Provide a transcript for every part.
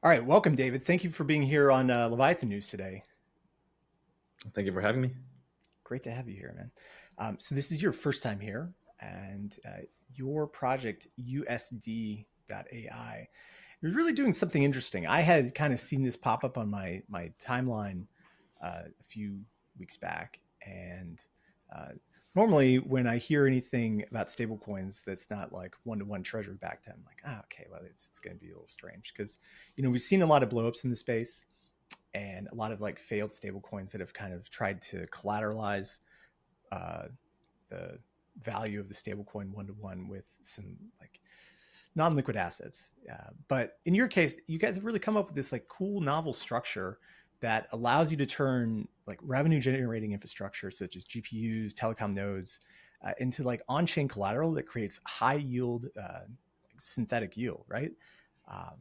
All right, welcome, David. Thank you for being here on Leviathan News today. Thank you for having me. Great to have you here, man. So this is your first time here, and your project USD.ai is really doing something interesting. I had kind of seen this pop up on my timeline a few weeks back, and uh, normally when I hear anything about stablecoins that's not like one-to-one treasury backed, I'm like, okay, well, it's going to be a little strange because we've seen a lot of blowups in the space and a lot of like failed stablecoins that have kind of tried to collateralize uh, the value of the stablecoin one to one with some like non-liquid assets. But in your case, you guys have really come up with this like cool novel structure that allows you to turn like revenue generating infrastructure such as GPUs, telecom nodes into like on-chain collateral that creates high yield synthetic yield, right? Um,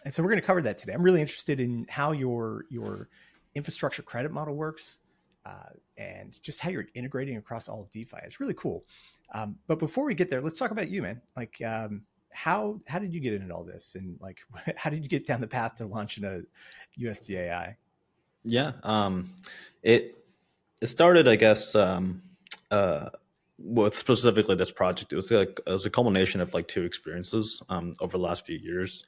and so we're going to cover that today. I'm really interested in how your infrastructure credit model works, and just how you're integrating across all of DeFi. It's really cool. But before we get there, let's talk about you, man. Like, how did you get into all this, and like, how did you get down the path to launching a USDAI? Yeah, it it started, I guess, uh, with specifically this project. It was a culmination of like two experiences over the last few years.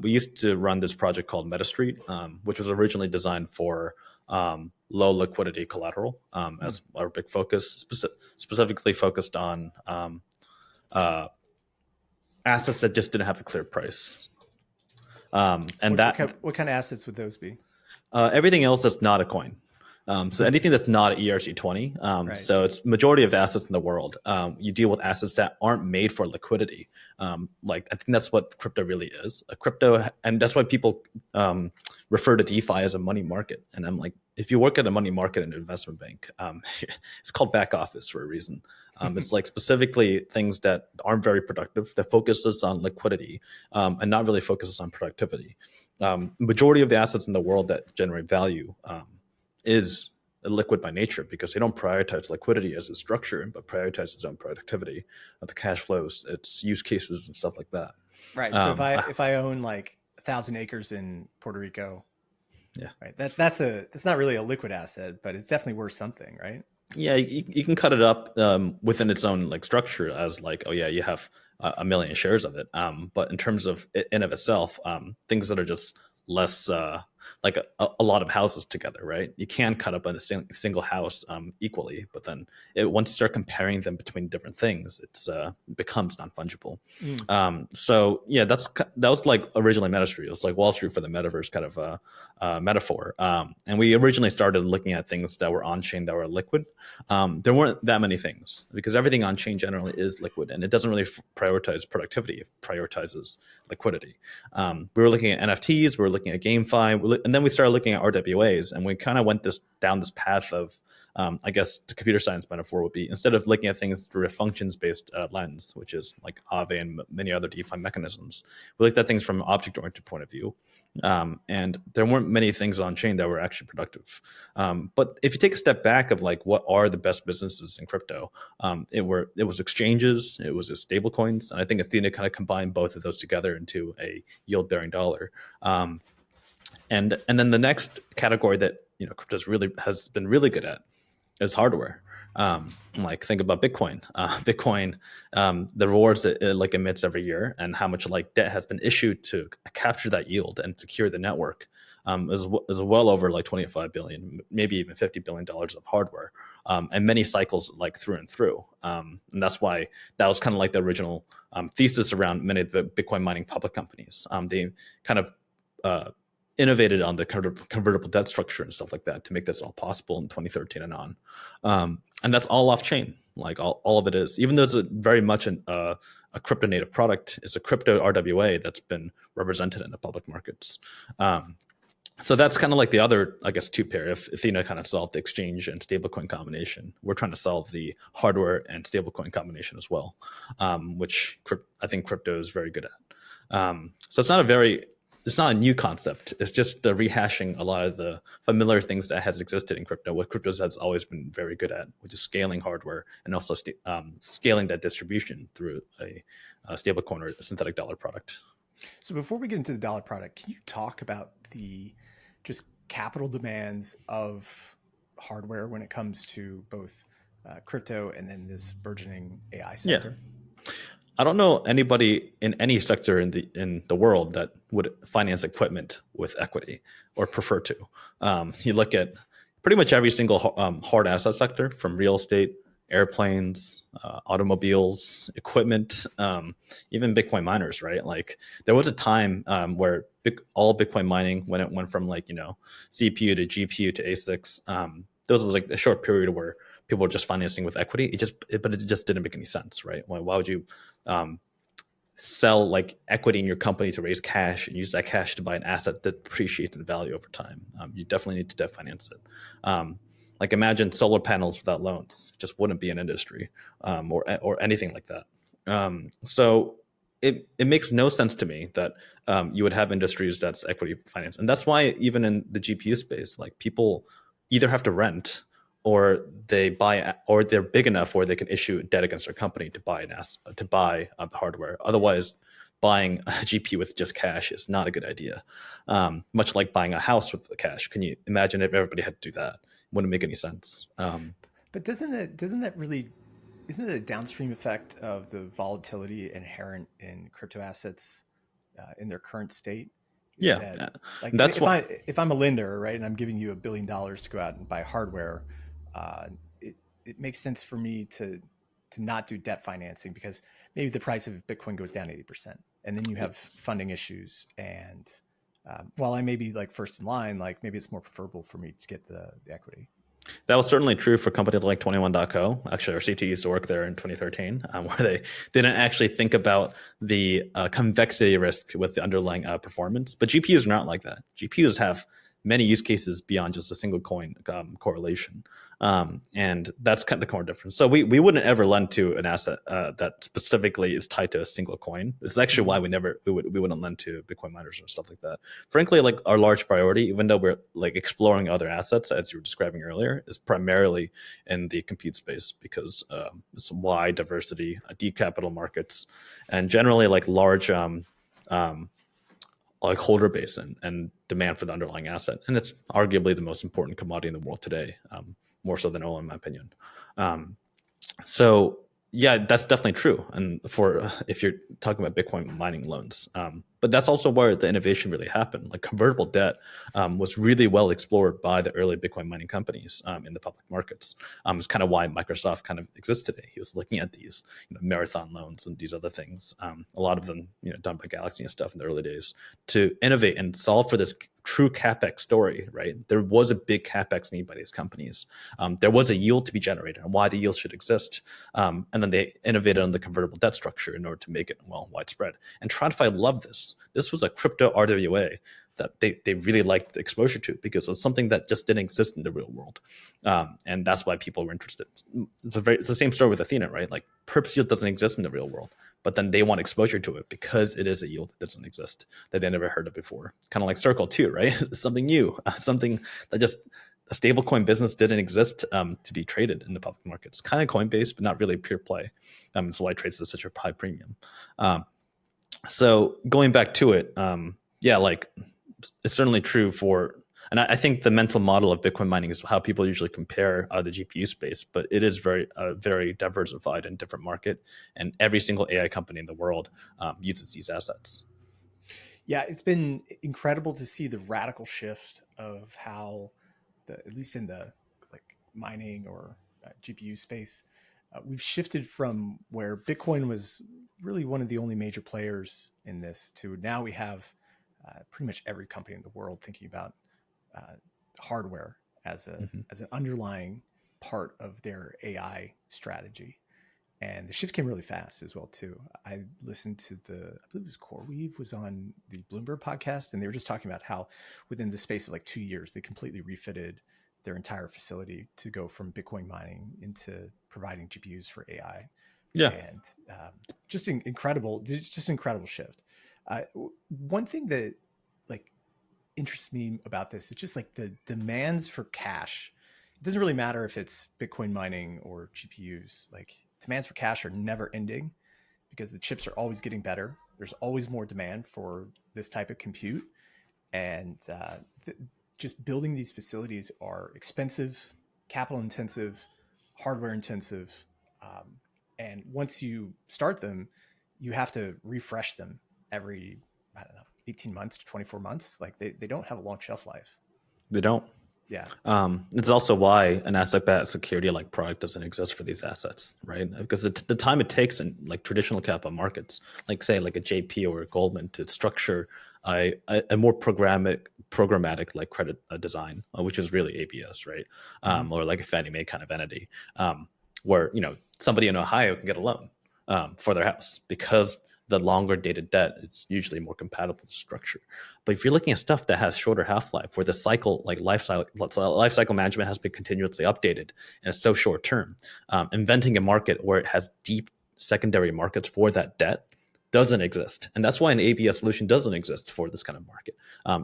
We used to run this project called MetaStreet, which was originally designed for low liquidity collateral Hmm. as our big focus, specifically focused on uh, assets that just didn't have a clear price. And What, what that kind of, what kind of assets would those be? Everything else that's not a coin. So Hmm. anything that's not ERC20. Right. So it's majority of the assets in the world. You deal with assets that aren't made for liquidity. Like I think that's what crypto really is. A crypto, and that's why people refer to DeFi as a money market. And I'm like, if you work at a money market in an investment bank, it's called back office for a reason. It's like specifically things that aren't very productive, that focuses on liquidity and not really focuses on productivity. Majority of the assets in the world that generate value is liquid by nature because they don't prioritize liquidity as a structure, but prioritize its own productivity, the cash flows, its use cases, and stuff like that. Right. So if Um, I uh, if I own like 1,000 acres in Puerto Rico, yeah, right, that's not really a liquid asset, but it's definitely worth something, right? yeah, you can cut it up within its own like structure as like, oh yeah, you have a million shares of it. But in terms of it in of itself, things that are just less like a lot of houses together, right? You can cut up a single house equally, but then once you start comparing them between different things, it becomes non fungible. Mm. So yeah, that was like originally Meta Street. It was like Wall Street for the metaverse kind of metaphor. And we originally started looking at things that were on chain that were liquid. There weren't that many things because everything on chain generally is liquid and it doesn't really prioritize productivity. It prioritizes liquidity. We were looking at NFTs, we were looking at GameFi, and then we started looking at RWAs, and we kind of went down this path of I guess the computer science metaphor would be instead of looking at things through a functions based lens, which is like Aave and many other DeFi mechanisms, we looked at things from an object oriented point of view. And there weren't many things on chain that were actually productive. But if you take a step back of like what are the best businesses in crypto, it was exchanges, it was stable coins, and I think Athena kind of combined both of those together into a yield bearing dollar. And then the next category that crypto's really has been really good at is hardware. Like think about Bitcoin. Bitcoin, the rewards it like emits every year, and how much like debt has been issued to capture that yield and secure the network, is well over like 25 billion, maybe even $50 billion of hardware, and many cycles like through and through. And that's why that was kind of like the original thesis around many of the Bitcoin mining public companies. They kind of uh, innovated on the convertible debt structure and stuff like that to make this all possible in 2013 and on. And that's all off chain. Like all of it is, even though it's very much a crypto native product, it's a crypto RWA that's been represented in the public markets. So that's kind of like the other, I guess, two pair. If Athena kind of solved the exchange and stablecoin combination, we're trying to solve the hardware and stablecoin combination as well, which I think crypto is very good at. So it's not a new concept. It's just rehashing a lot of the familiar things that has existed in crypto. What crypto has always been very good at, which is scaling hardware and also scaling that distribution through a stablecoin or a synthetic dollar product. So before we get into the dollar product, can you talk about the just capital demands of hardware when it comes to both crypto and then this burgeoning AI Yeah. sector? I don't know anybody in any sector in the world that would finance equipment with equity or prefer to. You look at pretty much every single hard asset sector, from real estate, airplanes, automobiles, equipment, even Bitcoin miners. Right? Like there was a time where all Bitcoin mining, when it went from like CPU to GPU to ASICs, there was like a short period where people were just financing with equity. But it just didn't make any sense, right? Why would you um, sell like equity in your company to raise cash and use that cash to buy an asset that appreciates in value over time? You definitely need to debt finance it. Like imagine solar panels without loans, it just wouldn't be an industry, or anything like that. So it makes no sense to me that you would have industries that's equity finance, and that's why even in the GPU space, like people either have to rent or they buy, or they're big enough where they can issue debt against their company to buy hardware. Otherwise, buying a GPU with just cash is not a good idea. Much like buying a house with the cash. Can you imagine if everybody had to do that? Wouldn't make any sense. But doesn't that really isn't it a downstream effect of the volatility inherent in crypto assets in their current state? Yeah, That like that's what. if I'm a lender, right, and I'm giving you $1 billion to go out and buy hardware, uh, it it makes sense for me to not do debt financing because maybe the price of Bitcoin goes down 80%, and then you have funding issues. And while I may be like first in line, like maybe it's more preferable for me to get the equity. That was certainly true for companies like 21.co. Actually, our CT used to work there in 2013, where they didn't actually think about the convexity risk with the underlying performance. But GPUs are not like that. GPUs have many use cases beyond just a single coin correlation. And that's kind of the core difference. So we wouldn't ever lend to an asset that specifically is tied to a single coin. This is actually why Mm-hmm. we wouldn't lend to Bitcoin miners or stuff like that. Frankly, like our large priority, even though we're like exploring other assets as you were describing earlier, is primarily in the compute space because it's wide diversity, deep capital markets, and generally like large um, like holder base and demand for the underlying asset. And it's arguably the most important commodity in the world today, more so than oil, in my opinion. Um, so yeah, that's definitely true. And for if you're talking about Bitcoin mining loans, but that's also where the innovation really happened. Like convertible debt was really well explored by the early Bitcoin mining companies in the public markets. It's kind of why Microsoft kind of exists today. He was looking at these marathon loans and these other things. A lot of them done by Galaxy and stuff in the early days to innovate and solve for this true capex story. Right, there was a big capex need by these companies. There was a yield to be generated and why the yield should exist. And then they innovated on the convertible debt structure in order to make it widespread. And TradFi loved this. This was a crypto RWA that they really liked the exposure to because it was something that just didn't exist in the real world. And that's why people were interested. It's the same story with Athena, right? Like perps yield doesn't exist in the real world, but then they want exposure to it because it is a yield that doesn't exist, that they never heard of before. Kind of like Circle too, right? Something new, something that just a stablecoin business didn't exist to be traded in the public markets. Kind of Coinbase, but not really pure play. That's why it trades at such a high premium. So going back to it, yeah, like it's certainly true for, and I think the mental model of Bitcoin mining is how people usually compare the GPU space, but it is very diversified and different market, and every single AI company in the world uses these assets. Yeah, it's been incredible to see the radical shift of how at least in the like mining or GPU space, we've shifted from where Bitcoin was really one of the only major players in this to now we have pretty much every company in the world thinking about uh, hardware Mhm. as an underlying part of their AI strategy. And the shift came really fast as well too. I listened to I believe it was CoreWeave was on the Bloomberg podcast, and they were just talking about how within the space of like 2 years, they completely refitted their entire facility to go from Bitcoin mining into providing GPUs for AI, Yeah, and just incredible, just incredible shift. One thing that like interests me about this is just like the demands for cash. It doesn't really matter if it's Bitcoin mining or GPUs. Like demands for cash are never ending because the chips are always getting better. there's always more demand for this type of compute, and just building these facilities are expensive, capital intensive, hardware intensive, um, and once you start them, you have to refresh them every, I don't know, 18 months to 24 months. Like they don't have a long shelf life. They don't. Yeah. It's also why an asset-backed security like product doesn't exist for these assets, right? Because the time it takes in like traditional capital markets, like say like a JP or a Goldman, to structure a more programmatic like credit design, which is really ABS, right? Mm-hmm. Or like a Fannie Mae kind of entity, where somebody in Ohio can get a loan for their house because the longer dated debt is usually more compatible to structure. But if you're looking at stuff that has shorter half life, where the cycle, like life cycle management has been continuously updated and it's so short term, inventing a market where it has deep secondary markets for that debt doesn't exist, and that's why an ABS solution doesn't exist for this kind of market.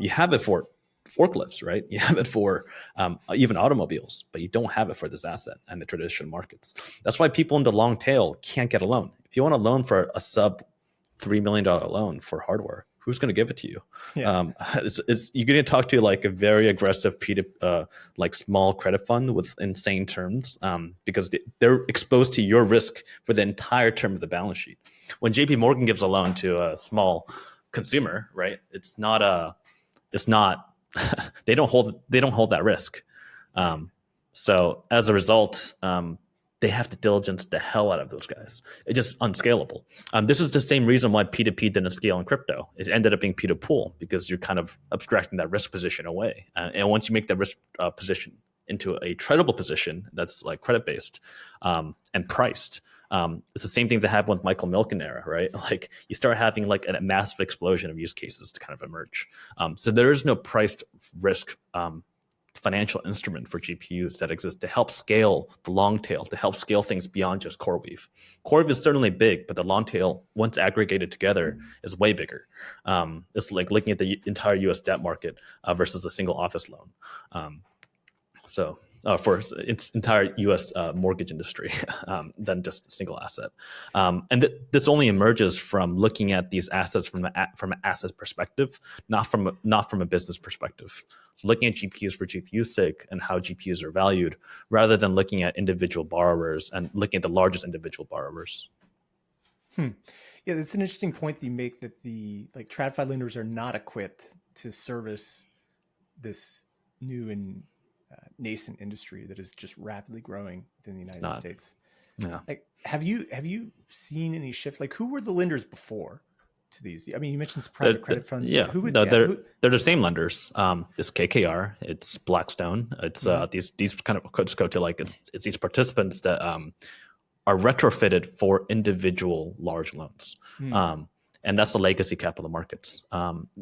You have it for forklifts, right? You have it for even automobiles, but you don't have it for this asset and the traditional markets. That's why people in the long tail can't get a loan. If you want a loan for a sub $3 million loan for hardware, who's going to give it to you? Yeah. You're going to talk to like a very aggressive like small credit fund with insane terms, because they're exposed to your risk for the entire term of the balance sheet. When JP Morgan gives a loan to a small consumer, right? It's not they don't hold that risk. So as a result, they have to diligence the hell out of those guys. It's just unscalable. This is the same reason why P2P didn't scale in crypto. It ended up being P2Pool because you're kind of abstracting that risk position away. And once you make that risk position into a tradable position that's like credit based and priced, it's the same thing that happened with Michael Milken era, right? Like you start having like a massive explosion of use cases to kind of emerge. So there is no priced risk financial instrument for GPUs that exists to help scale the long tail, to help scale things beyond just CoreWeave. CoreWeave is certainly big, but the long tail, once aggregated together, is way bigger. It's like looking at the entire US debt market versus a single office loan. For its entire U.S. Mortgage industry than just a single asset. This only emerges from looking at these assets from an asset perspective, not from a business perspective. So looking at GPUs for GPU's sake and how GPUs are valued, rather than looking at individual borrowers and looking at the largest individual borrowers. Yeah, that's an interesting point that you make, that the like TradFi lenders are not equipped to service this new and nascent industry that is just rapidly growing within the United States. Yeah. Like, have you seen any shift? Like, who were the lenders before to these? I mean, you mentioned some private credit funds. Yeah, but who would? they're the same lenders. It's KKR, it's Blackstone, it's these kind of go to like it's these participants that are retrofitted for individual large loans. And that's the legacy capital markets.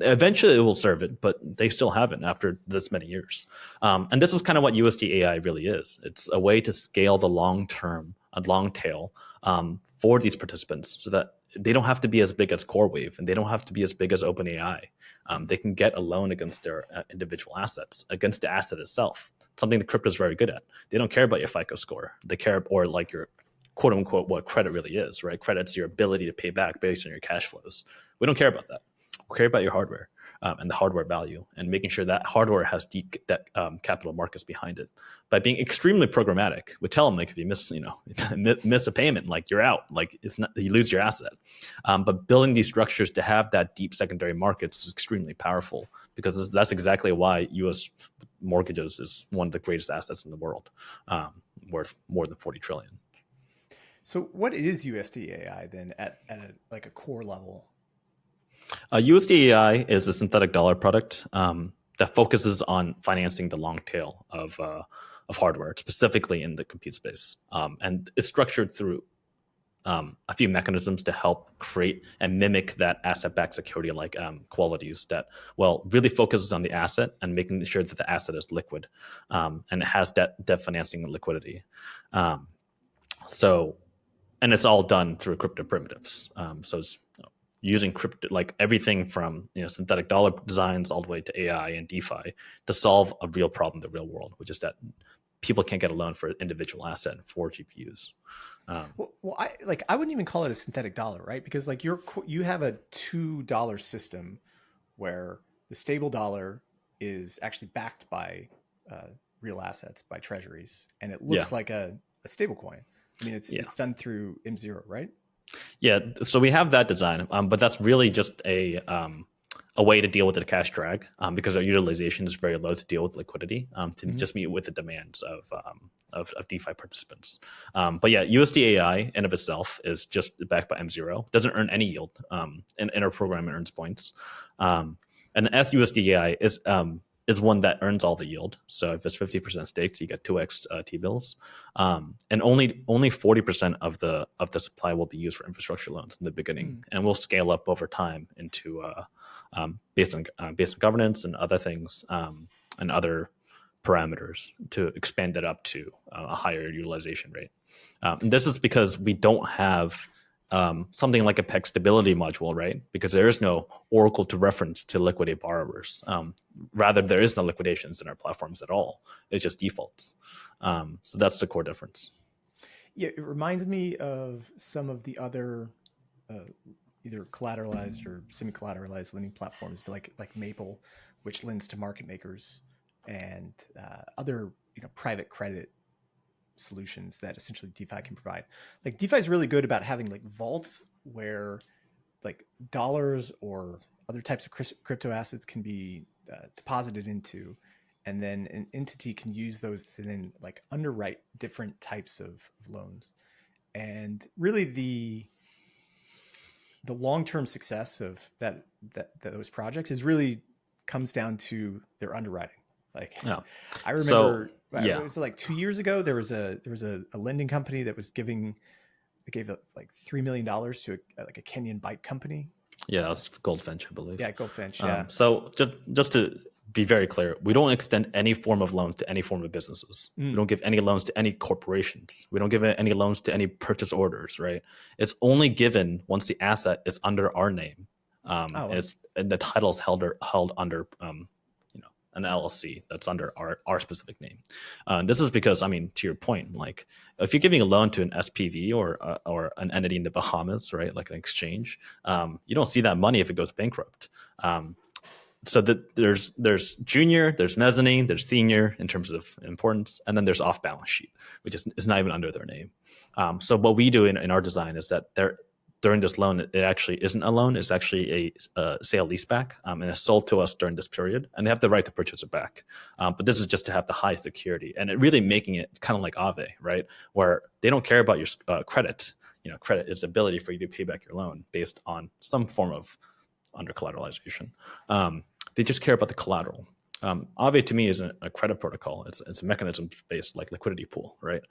Eventually it will serve it, but they still haven't after this many years. And this is kind of what USD.ai really is. It's a way to scale the long tail for these participants so that they don't have to be as big as CoreWeave and they don't have to be as big as OpenAI. They can get a loan against their individual assets, against the asset itself, something that crypto is very good at. They don't care about your FICO score. They care, or like your quote unquote, what credit really is, right? Credit's your ability to pay back based on your cash flows. We don't care about that. We care about your hardware and the hardware value, and making sure that hardware has deep capital markets behind it. By being extremely programmatic, we tell them like if you miss a payment, like you're out, like it's not, you lose your asset. But building these structures to have that deep secondary markets is extremely powerful, because that's exactly why U.S. mortgages is one of the greatest assets in the world, worth more than 40 trillion. So what is USD.ai then at a core level? USD.ai is a synthetic dollar product that focuses on financing the long tail of hardware, specifically in the compute space. And it's structured through a few mechanisms to help create and mimic that asset-backed security like qualities that, really focuses on the asset and making sure that the asset is liquid and it has debt financing and liquidity. And it's all done through crypto primitives. So it's using crypto, like everything from synthetic dollar designs all the way to AI and DeFi to solve a real problem in the real world, which is that people can't get a loan for an individual asset and 4 GPUs. I wouldn't even call it a synthetic dollar, right? Because like you have a $2 system where the stable dollar is actually backed by real assets, by treasuries, and it Yeah. looks like a stable coin. I mean, it's done through M0, right? Yeah, so we have that design, but that's really just a way to deal with the cash drag, because our utilization is very low to deal with liquidity, to just meet with the demands of DeFi participants. But yeah, USD.ai in of itself is just backed by M0, doesn't earn any yield, in our program it earns points. And as USD.ai is one that earns all the yield. So if it's 50% staked, you get 2x T-bills, and only 40% of the supply will be used for infrastructure loans in the beginning, and we'll scale up over time into based on governance and other things, and other parameters to expand it up to a higher utilization rate. And this is because we don't have something like a peg stability module, right? Because there is no oracle to reference to liquidate borrowers. Rather, there is no liquidations in our platforms at all. It's just defaults. So that's the core difference. Yeah, it reminds me of some of the other either collateralized or semi-collateralized lending platforms, but like Maple, which lends to market makers, and other private credit solutions that essentially DeFi can provide. Like DeFi is really good about having like vaults where like dollars or other types of crypto assets can be deposited into, and then an entity can use those to then like underwrite different types of loans. And really the long-term success of that those projects is really comes down to their underwriting. Like Yeah. I remember, Yeah. it was like 2 years ago, there was a lending company that was gave like $3 million to like a Kenyan bike company. Yeah, that's Goldfinch, I believe. Yeah, Goldfinch. Yeah. So just to be very clear, we don't extend any form of loan to any form of businesses. We don't give any loans to any corporations. We don't give any loans to any purchase orders, right? It's only given once the asset is under our name, and the title is held under an LLC that's under our specific name. This is because, I mean, to your point, like if you're giving a loan to an SPV or an entity in the Bahamas, right, like an exchange, you don't see that money if it goes bankrupt. So that there's junior, there's mezzanine, there's senior in terms of importance, and then there's off balance sheet, which is not even under their name. So what we do in our design is that during this loan, it actually isn't a loan. It's actually a sale leaseback, and it's sold to us during this period, and they have the right to purchase it back. But this is just to have the high security, and it really making it kind of like Aave, right, where they don't care about your credit. Credit is the ability for you to pay back your loan based on some form of under collateralization. They just care about the collateral. Aave to me isn't a credit protocol. It's a mechanism based like liquidity pool, right?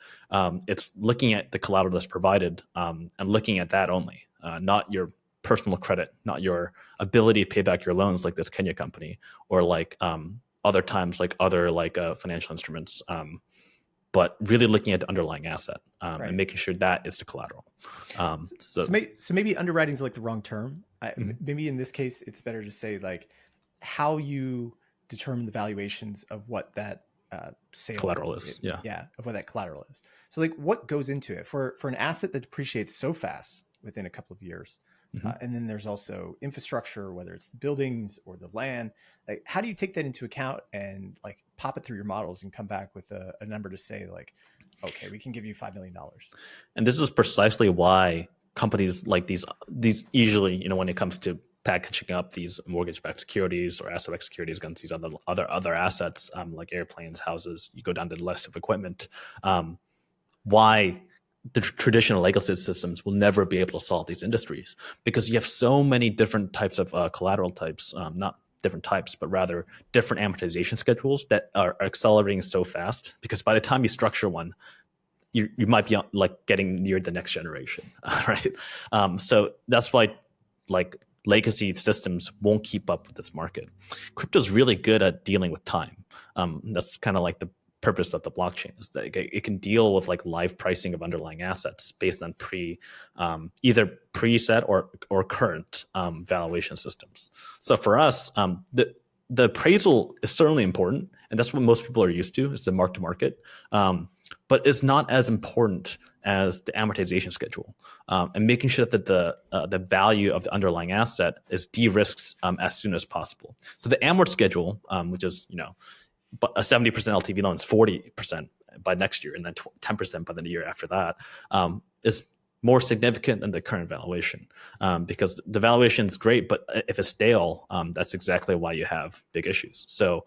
It's looking at the collateral that's provided, and looking at that only, not your personal credit, not your ability to pay back your loans like this Kenya company, or like other times like other like financial instruments, but really looking at the underlying asset, Right. and making sure that is the collateral. So maybe underwriting is like the wrong term. Maybe in this case, it's better to say like how you determine the valuations of what that sale collateral is. Of what that collateral is. So like what goes into it for an asset that depreciates so fast within a couple of years. And then there's also infrastructure, whether it's the buildings or the land. Like, how do you take that into account and like pop it through your models and come back with a number to say like, okay, we can give you $5 million. And this is precisely why companies like these usually, when it comes to packaging up these mortgage-backed securities or asset-backed securities against these other assets, like airplanes, houses, you go down to the list of equipment, why the traditional legacy systems will never be able to solve these industries, because you have so many different types of collateral types, not different types, but rather different amortization schedules that are accelerating so fast, because by the time you structure one, you might be like getting near the next generation, right? So that's why like legacy systems won't keep up with this market. Crypto is really good at dealing with time. That's kind of like the purpose of the blockchain, is that it can deal with like live pricing of underlying assets based on either preset or current valuation systems. So for us, the appraisal is certainly important, and that's what most people are used to, is the mark to market. But it's not as important as the amortization schedule, and making sure that the value of the underlying asset is de-risked as soon as possible. So the amort schedule, which is a 70% LTV loan is 40% by next year, and then 10% by the year after that, is more significant than the current valuation, because the valuation is great, but if it's stale, that's exactly why you have big issues. So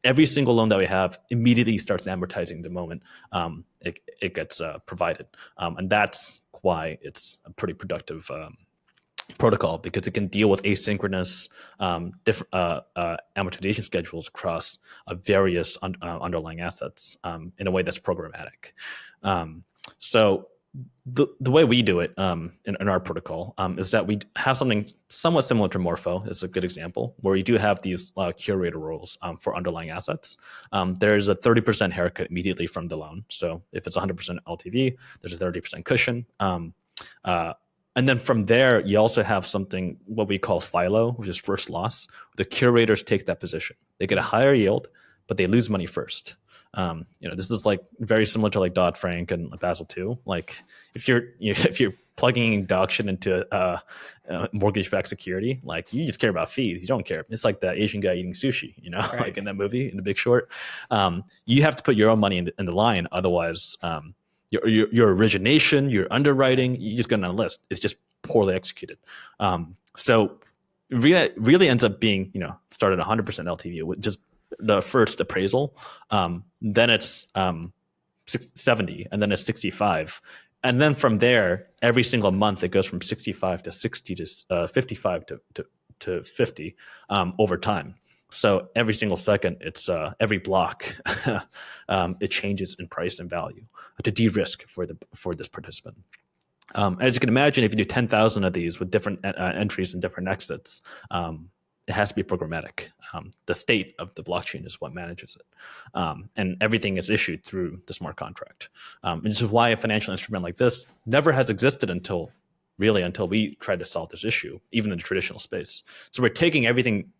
every single loan that we have immediately starts amortizing the moment it gets provided, and that's why it's a pretty productive protocol, because it can deal with asynchronous different amortization schedules across various underlying assets in a way that's programmatic. So the way we do it in our protocol is that we have something somewhat similar to Morpho. Is a good example, where you do have these curator rules for underlying assets. There's a 30% haircut immediately from the loan. So if it's 100% LTV, there's a 30% cushion. And then from there, you also have something what we call FILO, which is first loss. The curators take that position. They get a higher yield, but they lose money first. This is like very similar to like Dodd-Frank and Basel II. Like if you're plugging dog shit into a mortgage-backed security, like you just care about fees. You don't care. It's like the Asian guy eating sushi, Right. like in that movie, in The Big Short. You have to put your own money in the line, otherwise. Your origination, your underwriting, you just go on a list. It's just poorly executed. So really ends up being, started 100% LTV with just the first appraisal. Then it's 70, and then it's 65. And then from there, every single month, it goes from 65 to 60 to 55 to 50 over time. So every single second, it's every block, it changes in price and value to de-risk for this participant. As you can imagine, if you do 10,000 of these with different entries and different exits, it has to be programmatic. The state of the blockchain is what manages it, and everything is issued through the smart contract. And this is why a financial instrument like this never has existed until we tried to solve this issue, even in the traditional space. So we're taking everything.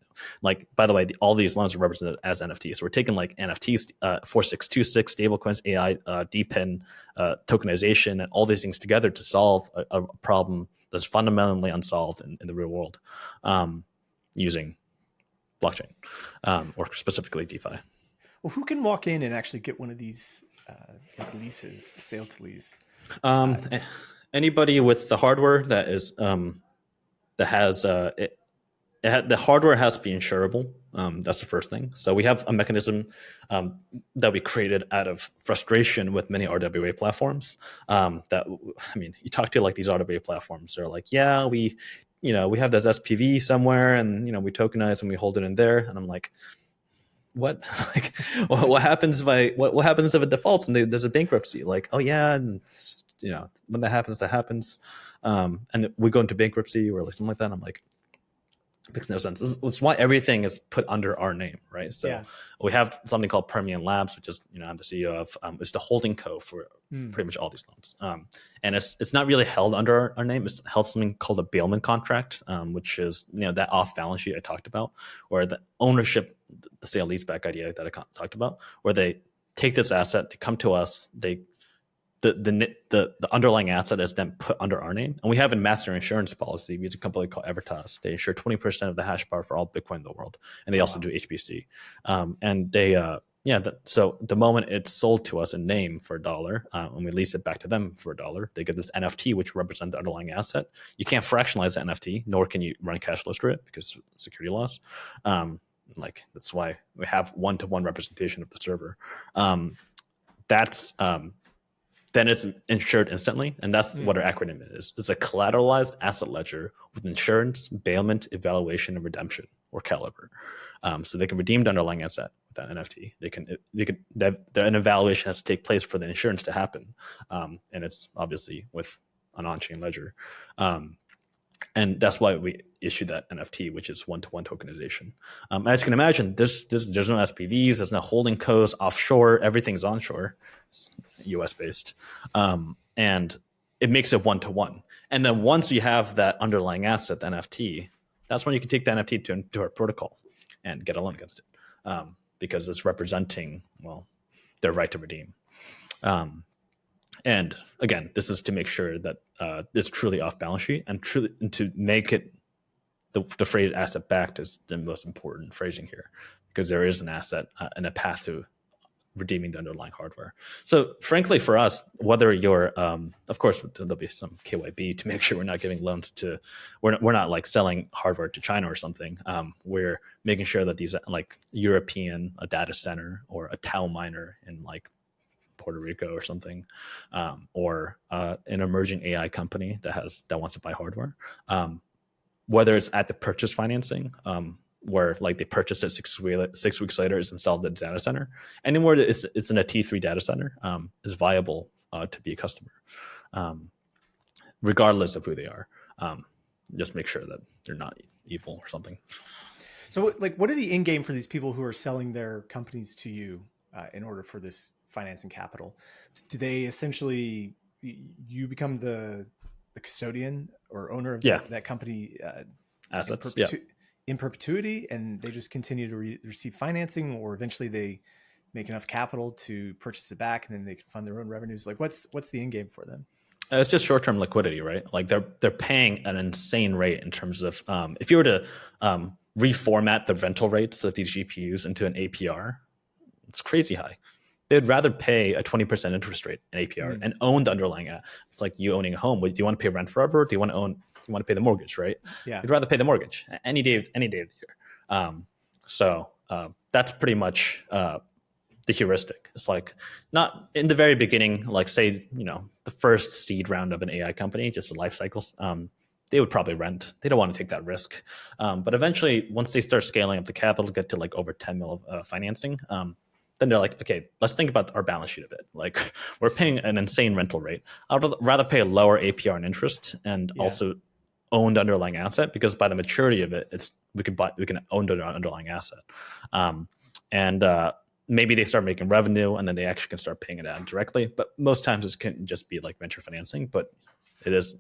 Like, by the way, all these loans are represented as NFTs. So we're taking like NFTs, 4626, stablecoins, AI, DPIN, tokenization, and all these things together to solve a problem that's fundamentally unsolved in the real world, using blockchain, or specifically DeFi. Well, who can walk in and actually get one of these like leases, sale to lease? Anybody with the hardware that is that has it. The hardware has to be insurable. That's the first thing. So we have a mechanism that we created out of frustration with many RWA platforms. You talk to like these RWA platforms. They're like, yeah, we have this SPV somewhere, and we tokenize and we hold it in there. And I'm like, what? Like, what happens if what happens if it defaults and there's a bankruptcy? Like, oh yeah, and when that happens, that happens. And we go into bankruptcy or like something like that. I'm like, makes no sense. It's why everything is put under our name, right? So we have something called Permian Labs, which is I'm the CEO of. It's the holding co for pretty much all these loans, and it's not really held under our name. It's held something called a bailment contract, which is that off balance sheet I talked about, where the ownership, the sale leaseback idea that I talked about, where they take this asset, they come to us, the underlying asset is then put under our name, and we have a master insurance policy. We use a company called Evertas. They insure 20% of the hash power for all Bitcoin in the world, and they also do HPC. And they so the moment it's sold to us in name for $1, and we lease it back to them for $1, they get this NFT which represents the underlying asset. You can't fractionalize the NFT, nor can you run cash flows through it because of security laws. That's why we have one-to-one representation of the server. Then it's insured instantly, and that's what our acronym is. It's a collateralized asset ledger with insurance, bailment, evaluation, and redemption, or Caliber. So they can redeem the underlying asset with that NFT. An evaluation has to take place for the insurance to happen, and it's obviously with an on-chain ledger. And that's why we issued that NFT, which is one-to-one tokenization. As you can imagine, there's no SPVs, there's no holding codes offshore, everything's onshore, US based, and it makes it one-to-one. And then once you have that underlying asset, the NFT, that's when you can take the NFT to our protocol and get a loan against it. because it's representing, well, their right to redeem. And again, this is to make sure that it's truly off balance sheet, and to make it the phrase asset backed is the most important phrasing here, because there is an asset and a path to redeeming the underlying hardware. So frankly, for us, whether you're, of course, there'll be some KYB to make sure we're not giving loans to, we're not like selling hardware to China or something. We're making sure that these like European a data center or a Tau miner in like Puerto Rico or something, or an emerging AI company that wants to buy hardware, whether it's at the purchase financing, where like they purchase it 6 weeks later, it's installed in the data center. Anywhere that it's in a T3 data center is viable to be a customer, regardless of who they are. Just make sure that they're not evil or something. So, like, what are the end game for these people who are selling their companies to you in order for this financing capital? Do they essentially, you become the custodian or owner of that company assets in perpetuity, and they just continue to receive financing, or eventually they make enough capital to purchase it back and then they can fund their own revenues? Like, what's the end game for them? It's just short-term liquidity, right? Like they're paying an insane rate in terms of if you were to reformat the rental rates of these GPUs into an APR, it's crazy high. They'd rather pay a 20% interest rate in APR and own the underlying asset. It's like you owning a home. Do you want to pay rent forever? Or do you want to pay the mortgage, right? Yeah. You'd rather pay the mortgage any day of the year. So that's pretty much the heuristic. It's like not in the very beginning, like say, the first seed round of an AI company, just the life cycles, they would probably rent. They don't want to take that risk. But eventually, once they start scaling up the capital, get to like over 10 mil of financing, then they're like, okay, let's think about our balance sheet a bit. Like we're paying an insane rental rate. I'd rather pay a lower APR and interest and also own the underlying asset, because by the maturity of it, we can own the underlying asset. Maybe they start making revenue and then they actually can start paying it out directly. But most times this can just be like venture financing, but it is,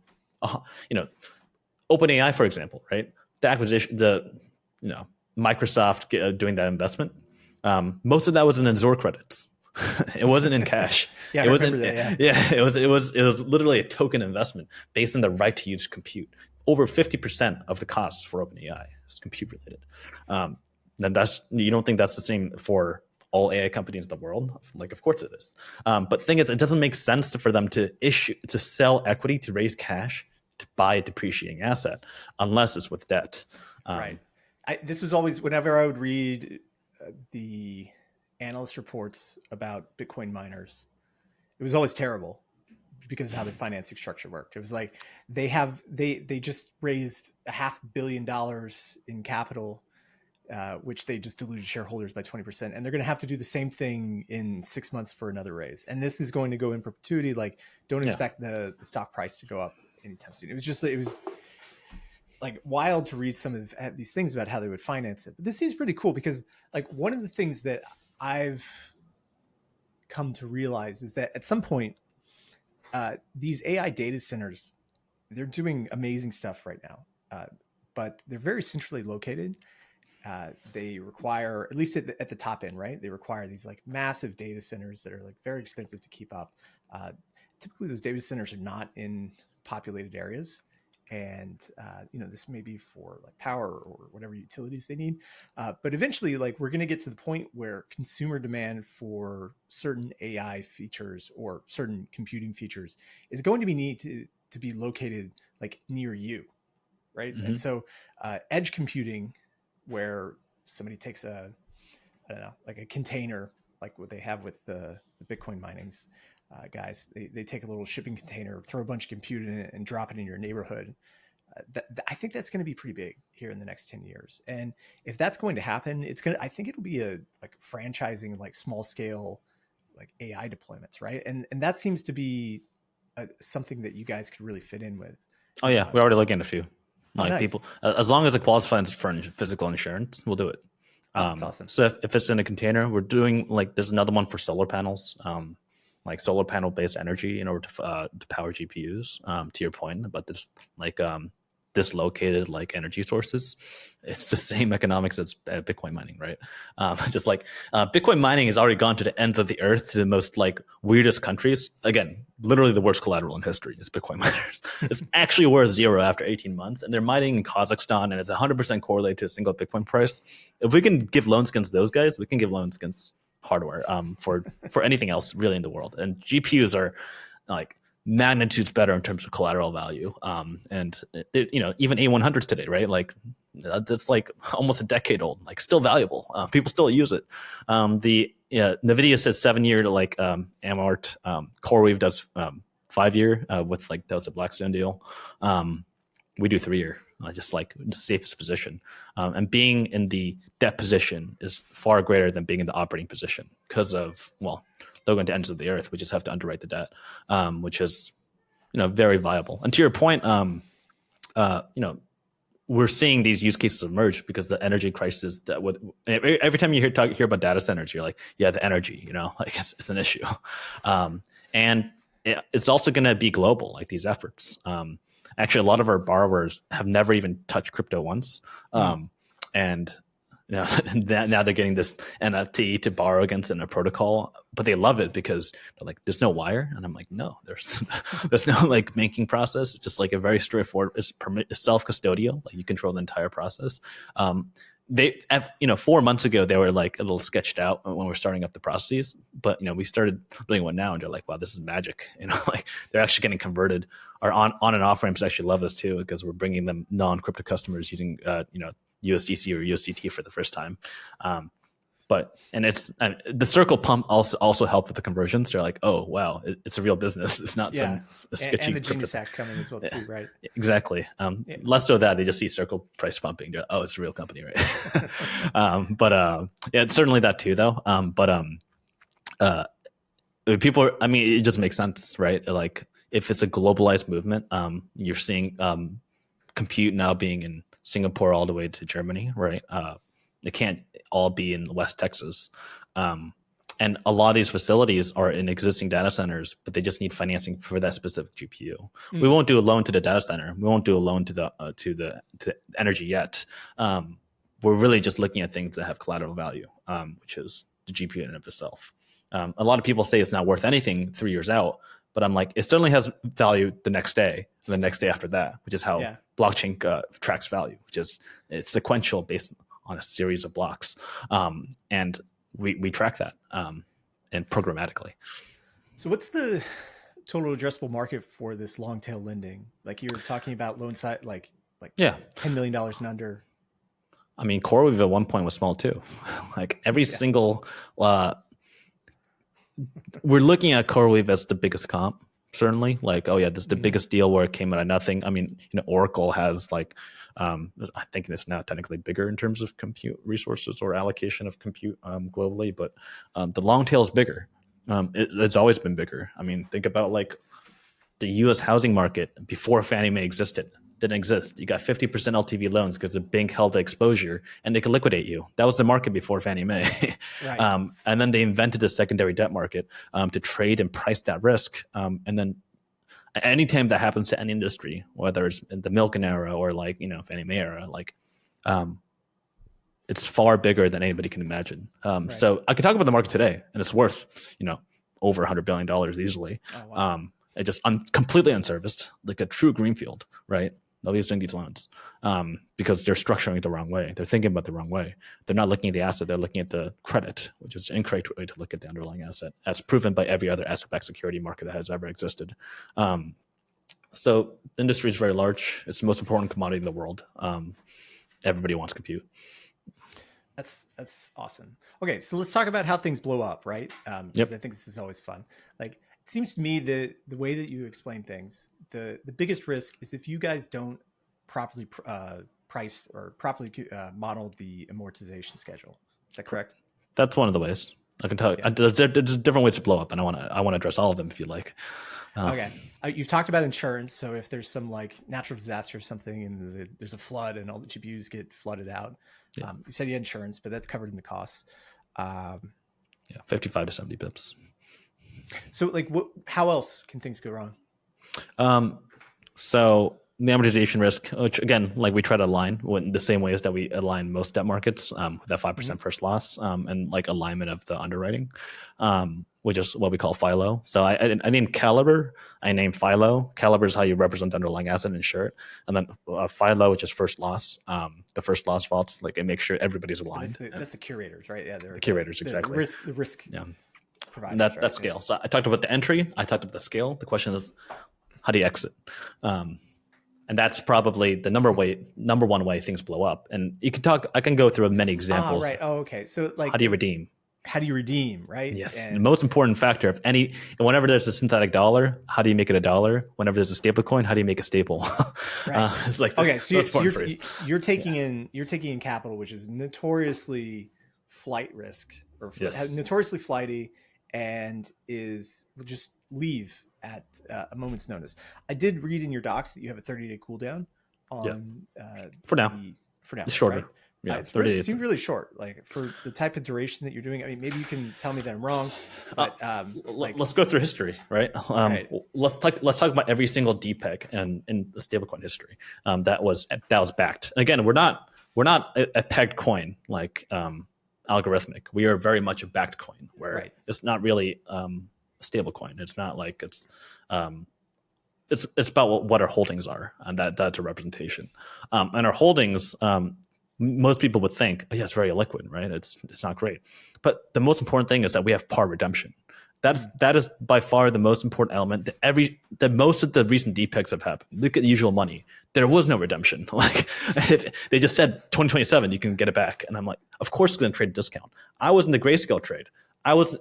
OpenAI, for example, right? The acquisition, Microsoft doing that investment, most of that was in Azure credits. It wasn't in cash. Yeah, it wasn't. It was literally a token investment based on the right to use compute. Over 50% of the costs for OpenAI is compute related. And you don't think that's the same for all AI companies in the world? Like, of course it is. But the thing is, it doesn't make sense for them to sell equity to raise cash to buy a depreciating asset unless it's with debt. Right. This was always, whenever I would read the analyst reports about Bitcoin miners, it was always terrible because of how their financing structure worked. It was like they just raised $500 million in capital, which they just diluted shareholders by 20%. And they're going to have to do the same thing in 6 months for another raise. And this is going to go in perpetuity. Like, don't expect the stock price to go up anytime soon. It was like wild to read some of these things about how they would finance it. But this seems pretty cool because like one of the things that I've come to realize is that at some point, these AI data centers, they're doing amazing stuff right now, but they're very centrally located. They require, at least at the top end, right? They require these like massive data centers that are like very expensive to keep up. Typically those data centers are not in populated areas. And, this may be for like power or whatever utilities they need. But eventually, like we're going to get to the point where consumer demand for certain AI features or certain computing features is going to be need to be located like near you. Right. Mm-hmm. And so edge computing, where somebody takes like a container, like what they have with the Bitcoin minings guys, they take a little shipping container, throw a bunch of compute in it and drop it in your neighborhood. I think that's going to be pretty big here in the next 10 years. And if that's going to happen, I think it'll be a like franchising, like small scale, like AI deployments. Right. And that seems to be something that you guys could really fit in with. Oh yeah. We're already looking at a few. Like nice. People, as long as it qualifies for physical insurance, we'll do it. That's awesome. So if it's in a container, we're doing like, there's another one for solar panels, like solar panel based energy in order to power GPUs, to your point about this, like dislocated like energy sources. It's the same economics as Bitcoin mining, right? Just like Bitcoin mining has already gone to the ends of the earth, to the most like weirdest countries. Again, literally the worst collateral in history is Bitcoin miners. It's actually worth 0 after 18 months, and they're mining in Kazakhstan, and it's 100% correlated to a single Bitcoin price. If we can give loans against those guys, we can give loans against hardware for anything else really in the world. And GPUs are like magnitudes better in terms of collateral value. And even A100s today, right? Like that's like almost a decade old, like still valuable. People still use it. NVIDIA says 7-year like amort. CoreWeave does 5-year with like that was a Blackstone deal. We do 3-year, just like the safest position. And being in the debt position is far greater than being in the operating position because of, well, they'll go into ends of the earth. We just have to underwrite the debt, which is, very viable. And to your point, we're seeing these use cases emerge because the energy crisis that would every time you hear about data centers, you're like, yeah, the energy, like it's an issue. And it's also going to be global, like these efforts. Actually, a lot of our borrowers have never even touched crypto once. And now they're getting this NFT to borrow against in a protocol, but they love it because they're like, there's no wire. And I'm like, no, there's no like banking process. It's just like a very straightforward, it's self-custodial. Like you control the entire process. They, 4 months ago, they were like a little sketched out when we're starting up the processes, but we started doing one now, and they're like, wow, this is magic. Like they're actually getting converted. Our on and off ramps actually love us too, because we're bringing them non-crypto customers using, USDC or USDT for the first time. And the Circle pump also helped with the conversions. They're like, oh wow, it's a real business. It's not some sketchy. And the Genius Hack coming as well too, right? Exactly. Less so that they just see Circle price pumping. They're, oh, it's a real company, right? It's certainly that too, though. People are, it just makes sense, right? Like if it's a globalized movement, you're seeing compute now being in Singapore all the way to Germany, right? It can't all be in West Texas. And a lot of these facilities are in existing data centers, but they just need financing for that specific GPU. We won't do a loan to the data center. We won't do a loan to the energy yet. We're really just looking at things that have collateral value, which is the GPU in and of itself. A lot of people say it's not worth anything 3 years out, but I'm like, it certainly has value the next day, and the next day after that, which is how blockchain tracks value, which is it's sequential based on a series of blocks. And we track that and programmatically. So what's the total addressable market for this long tail lending? Like you're talking about loan size, like $10 million and under. CoreWeave at one point was small too. Like every single, we're looking at CoreWeave as the biggest comp, certainly. Like, oh yeah, this is the biggest deal where it came out of nothing. Oracle has like, I think it's now technically bigger in terms of compute resources or allocation of compute globally, but the long tail is bigger. It's always been bigger. Think about like the U.S. housing market before Fannie Mae didn't exist. You got 50% LTV loans because the bank held the exposure and they could liquidate you. That was the market before Fannie Mae. Right. And then they invented the secondary debt market to trade and price that risk. And then anytime that happens to any industry, whether it's in the Milken era or like, Fannie Mae era, like it's far bigger than anybody can imagine. Right. So I could talk about the market today and it's worth, over $100 billion easily. Oh, wow. It just completely unserviced, like a true greenfield, right? Nobody's doing these loans because they're structuring it the wrong way. They're thinking about it the wrong way. They're not looking at the asset. They're looking at the credit, which is an incorrect way to look at the underlying asset, as proven by every other asset-backed security market that has ever existed. So the industry is very large. It's the most important commodity in the world. Everybody wants compute. That's awesome. Okay, so let's talk about how things blow up, right? Because I think this is always fun. Like, it seems to me that the way that you explain things, the biggest risk is if you guys don't properly price or properly model the amortization schedule. Is that correct? That's one of the ways. I can tell you. There's different ways to blow up, and I want to address all of them if you like. Okay. You've talked about insurance. So if there's some like natural disaster or something and there's a flood and all the GPUs get flooded out, you said you had insurance, but that's covered in the costs. 55 to 70 bips. So like how else can things go wrong? So the amortization risk, which again, like we try to align the same ways that we align most debt markets, with that 5% first loss, and like alignment of the underwriting, which is what we call FILO. So I named Caliber, I named FILO. Caliber is how you represent the underlying asset and insure it, and then FILO, which is first loss. The first loss vaults, like it makes sure everybody's aligned. That's the curators, right? Yeah, the curators, exactly. The risk. Yeah. Providers, That scale. So I talked about the entry. I talked about the scale. The question is, how do you exit? And that's probably the number one way things blow up. And you can talk. I can go through many examples. Right. Oh, okay. So like, how do you redeem? Right? Yes. And the most important factor of whenever there's a synthetic dollar, how do you make it a dollar? Whenever there's a stable coin, how do you make a staple? Right. It's like okay. So you're taking in capital, which is notoriously flight risk or notoriously flighty, and will just leave at a moment's notice. I did read in your docs that you have a 30-day cooldown on for now. It's shorter. Right? Yeah, it seemed really short, like for the type of duration that you're doing. I mean, maybe you can tell me that I'm wrong, but let's go through history, right? Right. Let's talk about every single DPEG and in the stablecoin history that was backed. And again, we're not a pegged coin like algorithmic. We are very much a backed coin where it's not really a stable coin. It's not like it's about what our holdings are, and that's a representation. And our holdings, most people would think, oh, yeah, it's very illiquid, right? It's not great. But the most important thing is that we have par redemption. That is by far the most important element. That most of the recent DPEGs have happened. Look at the usual money. There was no redemption. Like if they just said 2027, you can get it back, and I'm like, of course, it's going to trade a discount. I was in the grayscale trade. I was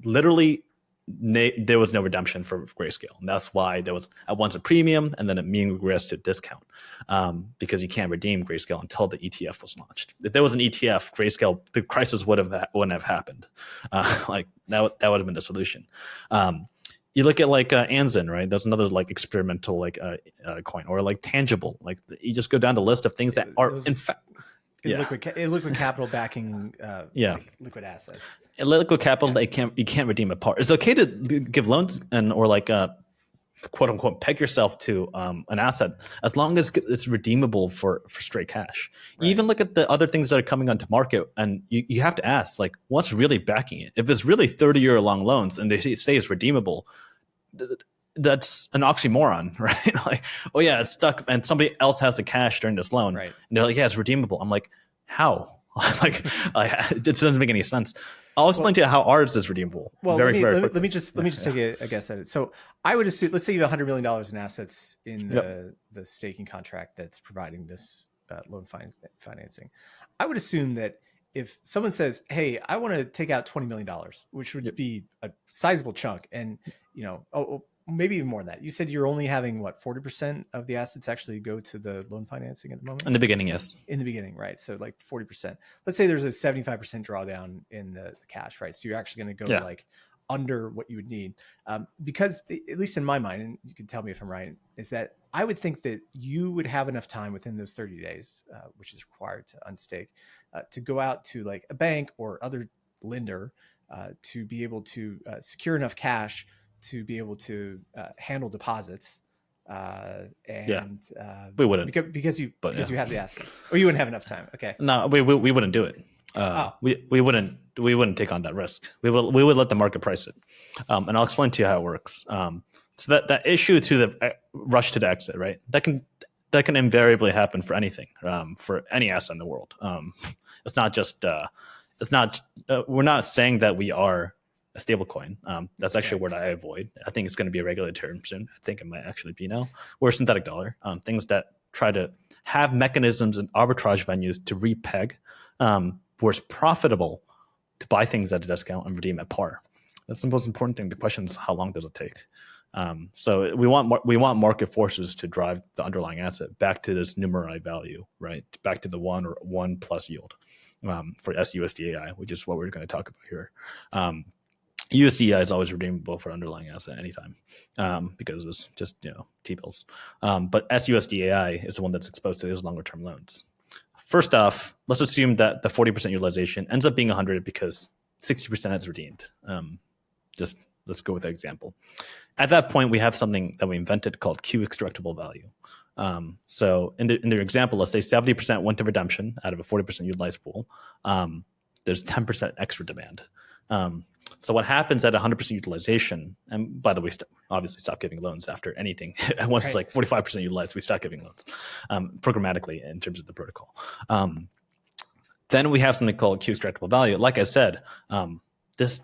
literally. There was no redemption for grayscale, and that's why there was at once a premium and then it regressed to discount, because you can't redeem grayscale until the ETF was launched. If there was an ETF, grayscale, the crisis wouldn't have happened. Like that would have been the solution. You look at like Anzin, right? That's another like experimental like coin, or like Tangible. Like you just go down the list of things that are in fact. Liquid capital backing like liquid assets. In liquid capital, you can't redeem a par. It's okay to give loans or like quote unquote peg yourself to an asset as long as it's redeemable for straight cash. Right. You even look at the other things that are coming onto market, and you have to ask like, what's really backing it? If it's really 30-year long loans and they say it's redeemable, that's an oxymoron, right? Like, oh yeah, it's stuck, and somebody else has the cash during this loan, right? And they're like, yeah, it's redeemable. I'm like, how? like, it doesn't make any sense. I'll explain to you how ours is redeemable. Well, let me just take a guess at it. So I would assume, let's say you have $100 million in assets in the staking contract that's providing this loan financing. I would assume that if someone says, "Hey, I want to take out $20 million," which would be a sizable chunk, and maybe even more than that. You said you're only having 40% of the assets actually go to the loan financing at the moment? In the beginning, yes. In the beginning, right. So like 40%. Let's say there's a 75% drawdown in the cash, right? So you're actually going to go like under what you would need. Because at least in my mind, and you can tell me if I'm right, is that I would think that you would have enough time within those 30 days, which is required to unstake, to go out to like a bank or other lender to be able to secure enough cash to be able to handle deposits, and we wouldn't because you have the assets, or you wouldn't have enough time. Okay, no, we wouldn't do it. We wouldn't take on that risk. We would let the market price it, and I'll explain to you how it works. So that issue to the rush to the exit, right? That can invariably happen for anything, for any asset in the world. It's not just we're not saying that we are a stable coin. That's actually a word I avoid. I think it's going to be a regulatory term soon. I think it might actually be now. We're a synthetic dollar. Things that try to have mechanisms and arbitrage venues to repeg, where it's profitable to buy things at a discount and redeem at par. That's the most important thing. The question is, how long does it take? So we want market forces to drive the underlying asset back to this numeric value, right? Back to the 1 or 1 plus yield for SUSD.ai, which is what we're going to talk about here. USD.ai is always redeemable for underlying asset anytime, because it's just T-bills. But SUSD.ai is the one that's exposed to those longer term loans. First off, let's assume that the 40% utilization ends up being 100 because 60% is redeemed. Just Let's go with the example. At that point, we have something that we invented called Q-extractable value. So in the example, let's say 70% went to redemption out of a 40% utilized pool. There's 10% extra demand. So what happens at 100% utilization, and by the way, obviously stop giving loans after anything. Once it's like 45% utilized, we stop giving loans programmatically in terms of the protocol. Then we have something called Q-extractable value. Like I said,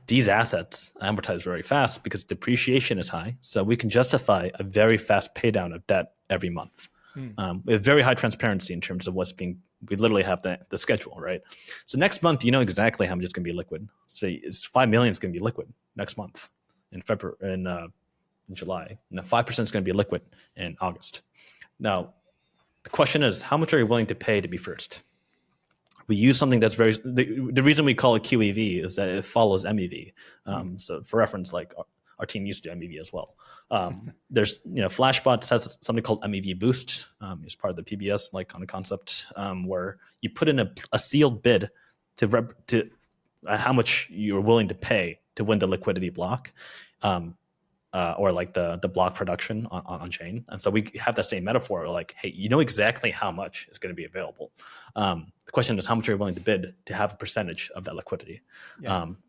these assets amortize very fast because depreciation is high. So we can justify a very fast pay down of debt every month. We have very high transparency in terms of what's being, we literally have the schedule, right? So next month, you know exactly how much is going to be liquid. Say it's 5 million is going to be liquid next month in February, in July. And then 5% is going to be liquid in August. Now, the question is, how much are you willing to pay to be first? We use something that's the reason we call it QEV is that it follows MEV. So for reference, like our team used to do MEV as well. There's, Flashbots has something called MEV Boost. It's part of the PBS like kind of concept where you put in a sealed bid to how much you're willing to pay to win the liquidity block. Or like the block production on chain. And so we have that same metaphor, like, hey, you know exactly how much is going to be available. The question is how much are you willing to bid to have a percentage of that liquidity?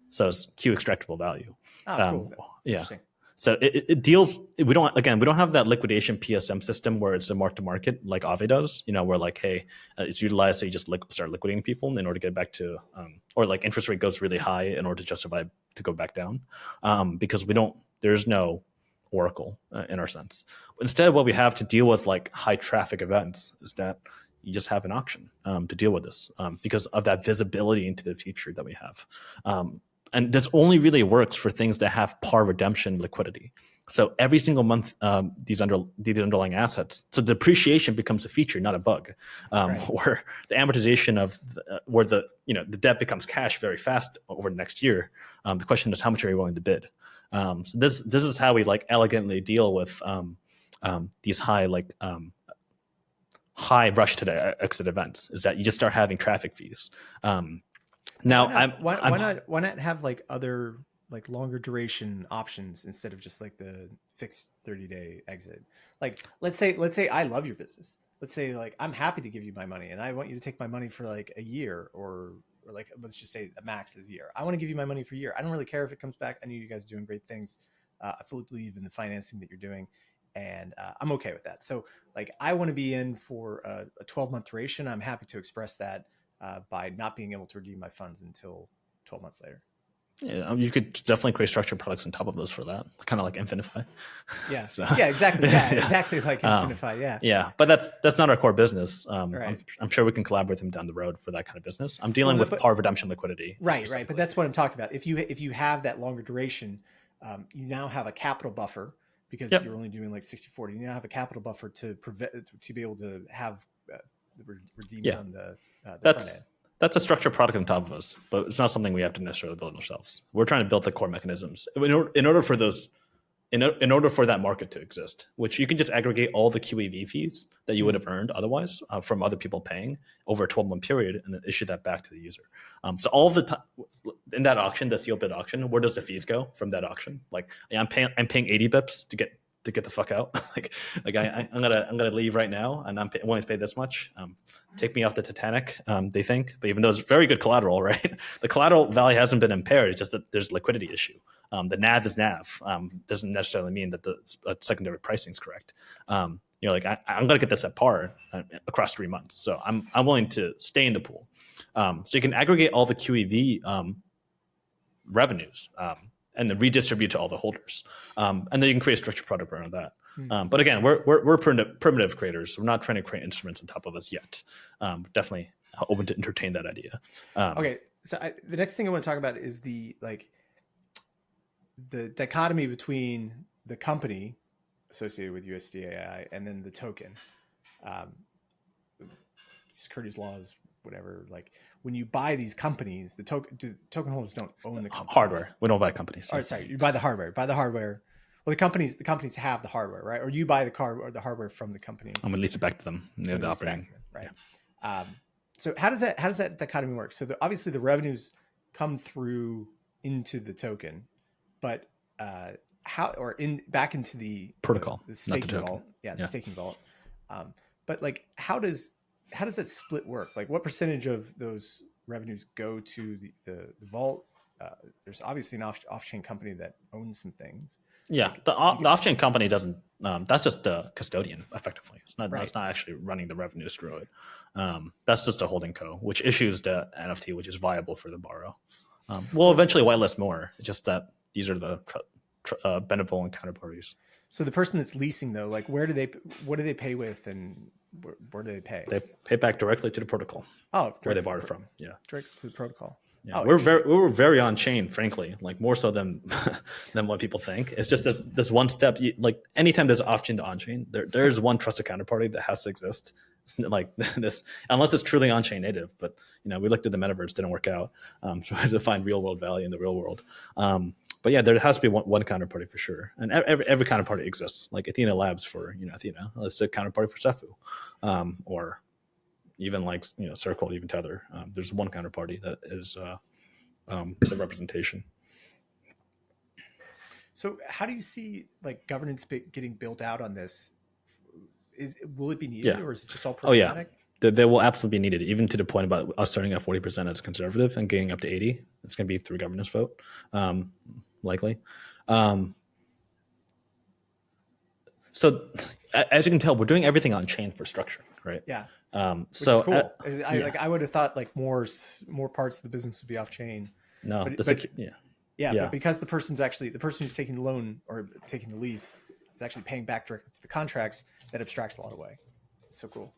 So it's Q extractable value. Cool. Yeah. So it deals, we don't have that liquidation PSM system where it's a mark to market like Aave does, where like, hey, it's utilized, so you just start liquidating people in order to get back to, or like interest rate goes really high in order to justify to go back down. Because there's no oracle in our sense. Instead, what we have to deal with like high traffic events is that you just have an auction to deal with this because of that visibility into the future that we have. And this only really works for things that have par redemption liquidity. So every single month, these underlying assets, so depreciation becomes a feature, not a bug, where the amortization of where the debt becomes cash very fast over the next year. The question is, how much are you willing to bid? So this is how we like elegantly deal with these high rush to the exit events. Is that you just start having traffic fees. Now, why not have like other like longer duration options instead of just like the fixed 30-day exit? Like let's say I love your business. Let's say like I'm happy to give you my money and I want you to take my money for like a year or like let's just say the max is a year. I want to give you my money for a year. I don't really care if it comes back. I know you guys are doing great things. I fully believe in the financing that you're doing, and I'm okay with that. So like I want to be in for a 12-month duration. I'm happy to express that by not being able to redeem my funds until 12 months later. Yeah, you could definitely create structured products on top of those for that, kind of like Infinify. Yeah, yeah, exactly. Yeah, exactly like Infinify. Yeah, but that's not our core business. Right. I'm sure we can collaborate with them down the road for that kind of business. I'm dealing with par redemption liquidity. Right. But that's what I'm talking about. If you have that longer duration, you now have a capital buffer because you're only doing like 60/40. You now have a capital buffer to be able to have the redeems on the front end. That's a structured product on top of us, but it's not something we have to necessarily build ourselves. We're trying to build the core mechanisms in order for that market to exist, which you can just aggregate all the QEV fees that you would have earned otherwise from other people paying over a 12-month period and then issue that back to the user. So all of the time in that auction, the sealed bid auction, where does the fees go from that auction? Like I'm paying 80 bips to get the fuck out. I'm gonna leave right now, and I'm willing to pay this much. Take me off the Titanic. They think, but even though it's very good collateral, right? The collateral value hasn't been impaired. It's just that there's a liquidity issue. The NAV is NAV. Doesn't necessarily mean that the secondary pricing is correct. I'm gonna get this at par across 3 months. So I'm willing to stay in the pool. So you can aggregate all the QEV revenues. And then redistribute to all the holders, and then you can create a structured product around that. But again, we're primitive creators. We're not trying to create instruments on top of us yet. Definitely open to entertain that idea. Okay, so the next thing I want to talk about is the dichotomy between the company associated with USD.ai and then the token. Securities laws, whatever. Like when you buy these companies, the token holders don't own the companies. Hardware. We don't buy companies. Oh, sorry, you buy the hardware. Well, the companies have the hardware, right? Or you buy the hardware from the companies. I'm gonna lease it back to them. They're the operating, right? Yeah. So how does that dichotomy work? So obviously the revenues come through into the token, but how, or in back into the Protocol, the not the staking token. vault, the Yeah. staking vault. But like, how does that split work? Like, what percentage of those revenues go to the vault? There's obviously an off-chain company that owns some things. Yeah, Like, the you could, off-chain company doesn't. That's just the custodian, effectively. It's not. right? That's not actually running the revenues through it. That's just a holding co, which issues the NFT, which is viable for the borrow. We'll eventually whitelist more. It's just that these are the benevolent counterparties. So the person that's leasing, though, like, what do they pay with, and where do they pay? They pay back directly to the protocol. Oh, where they bought it from. Yeah, direct to the protocol. Yeah, oh, we were very on chain, frankly, like more so than than what people think. It's just that this one step, like anytime there's off chain to on chain, there's one trusted counterparty that has to exist. It's like this, unless it's truly on chain native. But we looked at the metaverse, didn't work out. So we had to find real world value in the real world. But yeah, there has to be one counterparty for sure, and every counterparty exists. Like Athena Labs for Athena, that's the counterparty for Cefu, or even like Circle, even Tether. There's one counterparty that is the representation. So how do you see like governance getting built out on this? Will it be needed, or is it just all programmatic? Oh yeah, they will absolutely be needed, even to the point about us starting at 40% as conservative and getting up to 80. It's going to be through governance vote, likely. So as you can tell, we're doing everything on chain for structuring, right? Yeah. So cool. I would have thought like more parts of the business would be off chain. No, but because the person who's taking the loan or taking the lease is actually paying back directly to the contracts, that abstracts a lot away. It's so cool.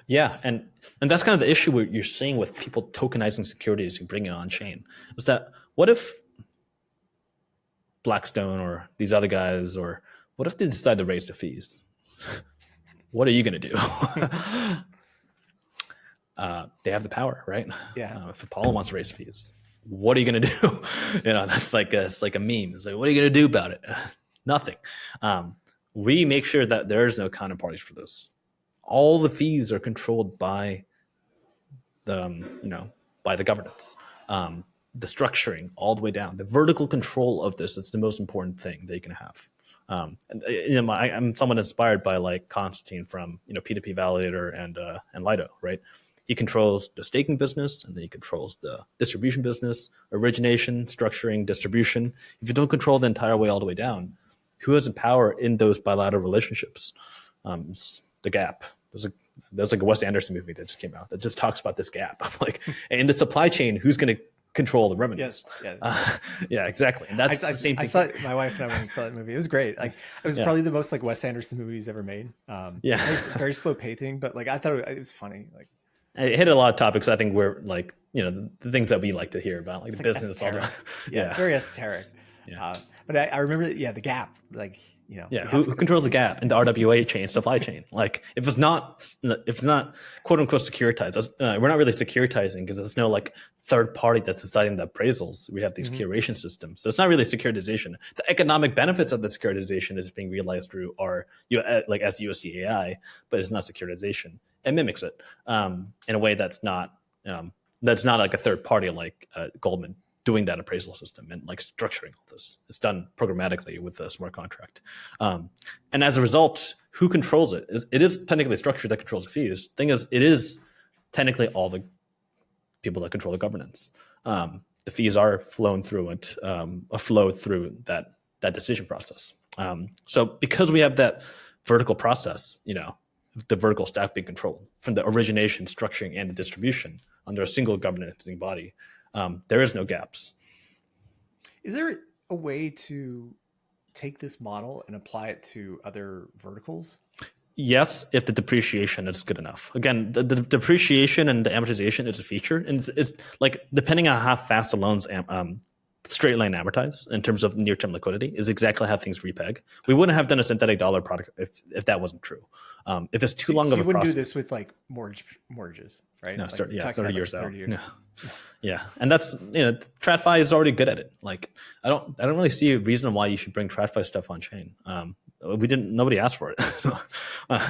Yeah, and that's kind of the issue you're seeing with people tokenizing securities and bringing it on chain. Is that what if Blackstone or these other guys, or what if they decide to raise the fees? What are you going to do? They have the power, right? Yeah. If Apollo wants to raise fees, what are you going to do? That's like a meme. It's like, what are you going to do about it? Nothing. We make sure that there's no counterparties for this. All the fees are controlled by the governance, the structuring all the way down. The vertical control of this is the most important thing that you can have. I'm somewhat inspired by like Constantine from P2P Validator and Lido, right? He controls the staking business, and then he controls the distribution business, origination, structuring, distribution. If you don't control the entire way all the way down, who has the power in those bilateral relationships? It's the gap. There's like a Wes Anderson movie that just came out that just talks about this gap. Like, in the supply chain, who's going to control the revenues? Yes. Yeah, exactly. And that's the same thing. I saw it, my wife and I went and saw that movie. It was great. Like, it was probably the most like Wes Anderson movie he's ever made. Very slow pacing, but like I thought it was funny. Like, it hit a lot of topics. I think we're like the things that we like to hear about, like the business. All the, it's very esoteric. But I remember the gap, like. Who controls the gap in the RWA chain, supply chain? Like, if it's not quote unquote securitized, we're not really securitizing because there's no like third party that's deciding the appraisals. We have these curation systems, so it's not really securitization. The economic benefits of the securitization is being realized through like as USD.ai, but it's not securitization. It mimics it in a way that's not like a third party like Goldman doing that appraisal system and like structuring all this. It's done programmatically with a smart contract. And as a result, who controls it? It is technically a structure that controls the fees. Thing is, it is technically all the people that control the governance. The fees are flown through it, flow through that decision process. So because we have that vertical process, the vertical stack being controlled from the origination, structuring, and the distribution under a single governing body, there is no gaps. Is there a way to take this model and apply it to other verticals? Yes, if the depreciation is good enough. Again, the depreciation and the amortization is a feature, and it's like depending on how fast the loans straight line amortize in terms of near-term liquidity is exactly how things repeg. We wouldn't have done a synthetic dollar product if that wasn't true. If it's too long of a process, you wouldn't do this with like mortgages, right? No, like 30 years out. No. Yeah, and that's TradFi is already good at it. Like I don't really see a reason why you should bring TradFi stuff on chain. Nobody asked for it.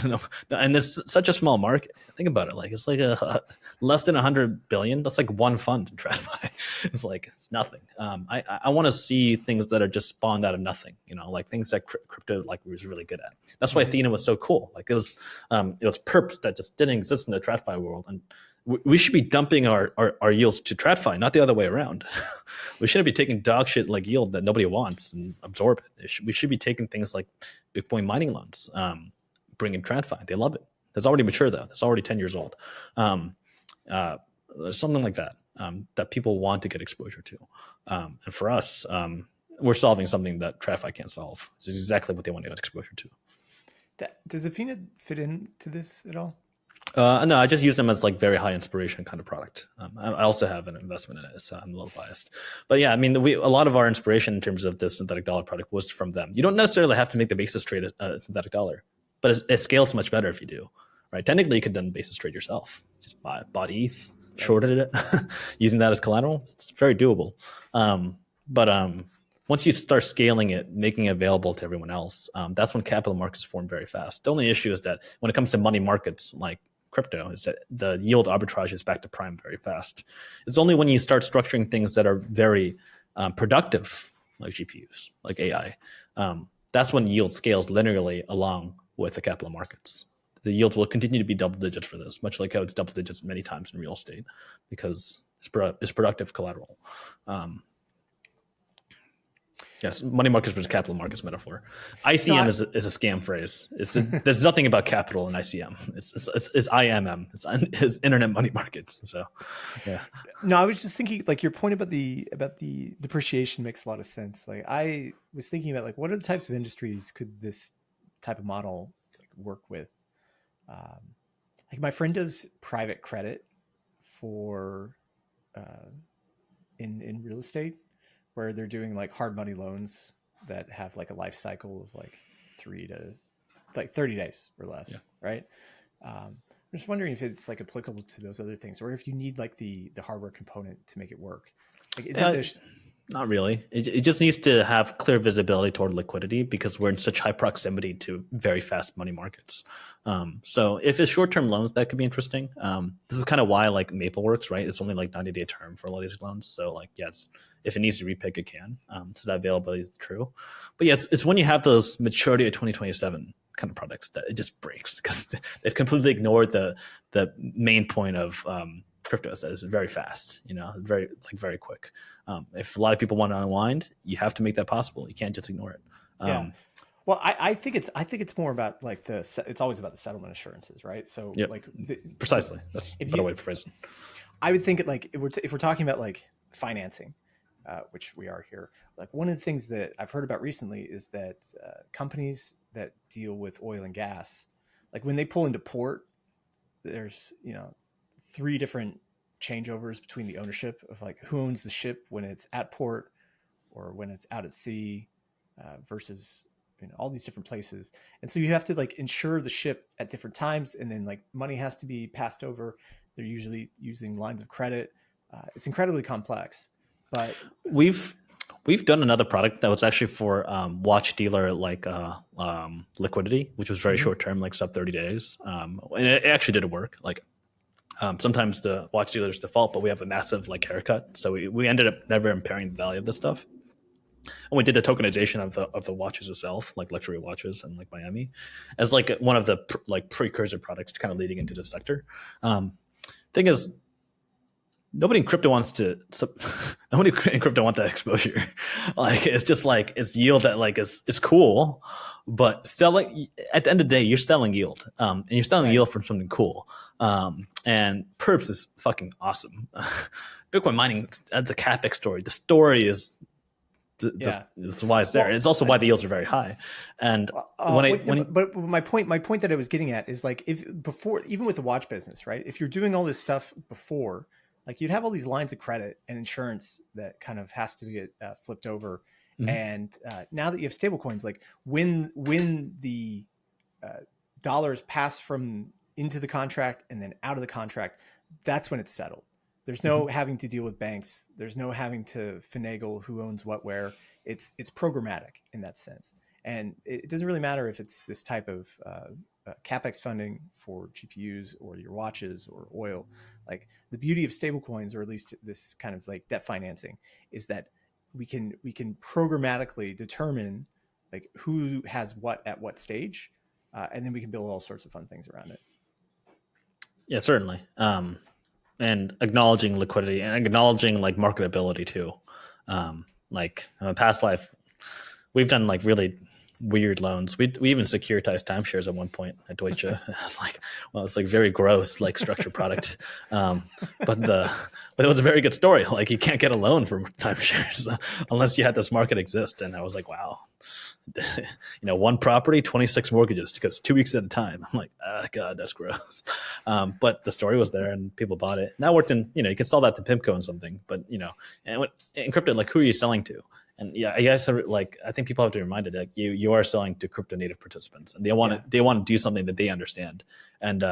No. And it's such a small market. Think about it. Like it's like a less than 100 billion. That's like one fund in TradFi. It's like it's nothing. I want to see things that are just spawned out of nothing. Like things that crypto like was really good at. That's why Athena was so cool. Like it was perps that just didn't exist in the TradFi world, and we should be dumping our yields to TradFi, not the other way around. We shouldn't be taking dog shit like yield that nobody wants and absorb it. We should be taking things like Bitcoin mining loans, bringing TradFi. They love it. That's already mature though. It's already 10 years old. Something like that that people want to get exposure to. And for us, we're solving something that TradFi can't solve. It's exactly what they want to get exposure to. Does Athena fit into this at all? No, I just use them as like very high inspiration kind of product. I also have an investment in it, so I'm a little biased. But yeah, I mean, a lot of our inspiration in terms of this synthetic dollar product was from them. You don't necessarily have to make the basis trade a synthetic dollar, but it scales much better if you do. Right? Technically, you could then basis trade yourself. Just bought ETH, shorted it, using that as collateral. It's very doable. But once you start scaling it, making it available to everyone else, that's when capital markets form very fast. The only issue is that when it comes to money markets like crypto, is that the yield arbitrage is back to prime very fast. It's only when you start structuring things that are very productive, like GPUs, like AI, that's when yield scales linearly along with the capital markets. The yields will continue to be double digits for this, much like how it's double digits many times in real estate, because it's productive collateral. Yes, money markets versus capital markets metaphor. ICM is a scam phrase. There's nothing about capital in ICM. It's IMM. It's internet money markets. So, yeah. No, I was just thinking, like your point about the depreciation makes a lot of sense. Like I was thinking about like what are the types of industries could this type of model like work with? Like my friend does private credit for in real estate, where they're doing like hard money loans that have like a life cycle of like 30 days or less, Yeah. right? I'm just wondering if it's like applicable to those other things, or if you need like the hardware component to make it work. Like, not really. It just needs to have clear visibility toward liquidity because we're in such high proximity to very fast money markets. So if it's short-term loans, that could be interesting. This is kind of why like Maple works, right? It's only like 90-day term for a lot of these loans. So like, yes, if it needs to repick, it can. So that availability is true. But yeah, it's when you have those maturity of 2027 kind of products that it just breaks because they've completely ignored the main point of crypto is very fast, very quick. If a lot of people want to unwind, you have to make that possible. You can't just ignore it. Yeah. Well, I think it's more about like it's always about the settlement assurances, right? So yep. like precisely, that's a better way to phrase it. I would think it like if we're talking about like financing, which we are here, like one of the things that I've heard about recently is that companies that deal with oil and gas, like when they pull into port, there's 3 different changeovers between the ownership of like who owns the ship when it's at port or when it's out at sea, versus all these different places. And so you have to like insure the ship at different times, and then like money has to be passed over. They're usually using lines of credit. It's incredibly complex, but we've done another product that was actually for watch dealer like Liquidity, which was very short term, like sub 30 days. And it actually did work. Like sometimes the watch dealers default, but we have a massive like haircut, so we ended up never impairing the value of this stuff. And we did the tokenization of the watches itself, like luxury watches and like Miami, as like one of the like precursor products to kind of leading into the sector. Thing is, nobody in crypto wants that exposure. Like it's just like it's yield that like is cool, but selling at the end of the day, you're selling yield, and you're selling yield from something cool. And perps is fucking awesome. Bitcoin mining, that's a capex story. The story is is why it's there. And it's also why the yields are very high. And but my point that I was getting at is like if before, even with the watch business, right? If you're doing all this stuff before, like you'd have all these lines of credit and insurance that kind of has to get flipped over. And now that you have stablecoins, like when the dollars pass from into the contract and then out of the contract, that's when it's settled. There's no having to deal with banks. There's no having to finagle who owns what where. It's programmatic in that sense. And it doesn't really matter if it's this type of CapEx funding for GPUs or your watches or oil. Like the beauty of stablecoins, or at least this kind of like debt financing, is that we can programmatically determine like who has what at what stage, and then we can build all sorts of fun things around it. Yeah, certainly. And acknowledging liquidity and acknowledging like marketability too. Like in a past life, we've done like really weird loans. We even securitized timeshares at one point at Deutsche. It's like, well, it's like very gross, like structured product. But it was a very good story. Like you can't get a loan for timeshares unless you had this market exist. And I was like, wow, one property, 26 mortgages because 2 weeks at a time. I'm like, God, that's gross. But the story was there and people bought it. And that worked in, you can sell that to PIMCO and something, but and in crypto, like who are you selling to? And yeah, I guess like I think people have to be reminded that you are selling to crypto native participants, and they want to do something that they understand. And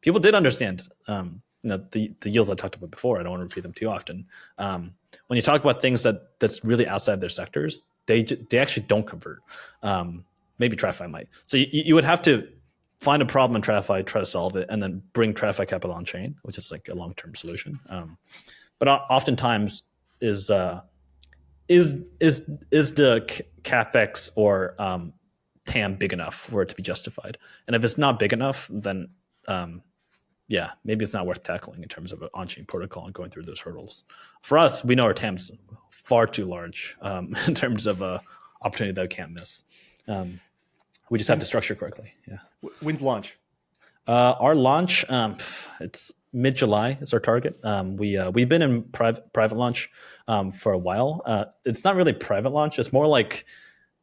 people did understand. The yields I talked about before. I don't want to repeat them too often. When you talk about things that's really outside their sectors, they actually don't convert. Maybe TradFi might. So you would have to find a problem in TradFi, try to solve it, and then bring TradFi capital on chain, which is like a long term solution. But oftentimes is the capex or TAM big enough for it to be justified? And if it's not big enough, then maybe it's not worth tackling in terms of an on-chain protocol and going through those hurdles. For us, we know our TAM's far too large in terms of opportunity that we can't miss. We just have to structure correctly. Yeah. When's launch? Our launch, it's mid-July is our target. We've been in private launch for a while. It's not really private launch. It's more like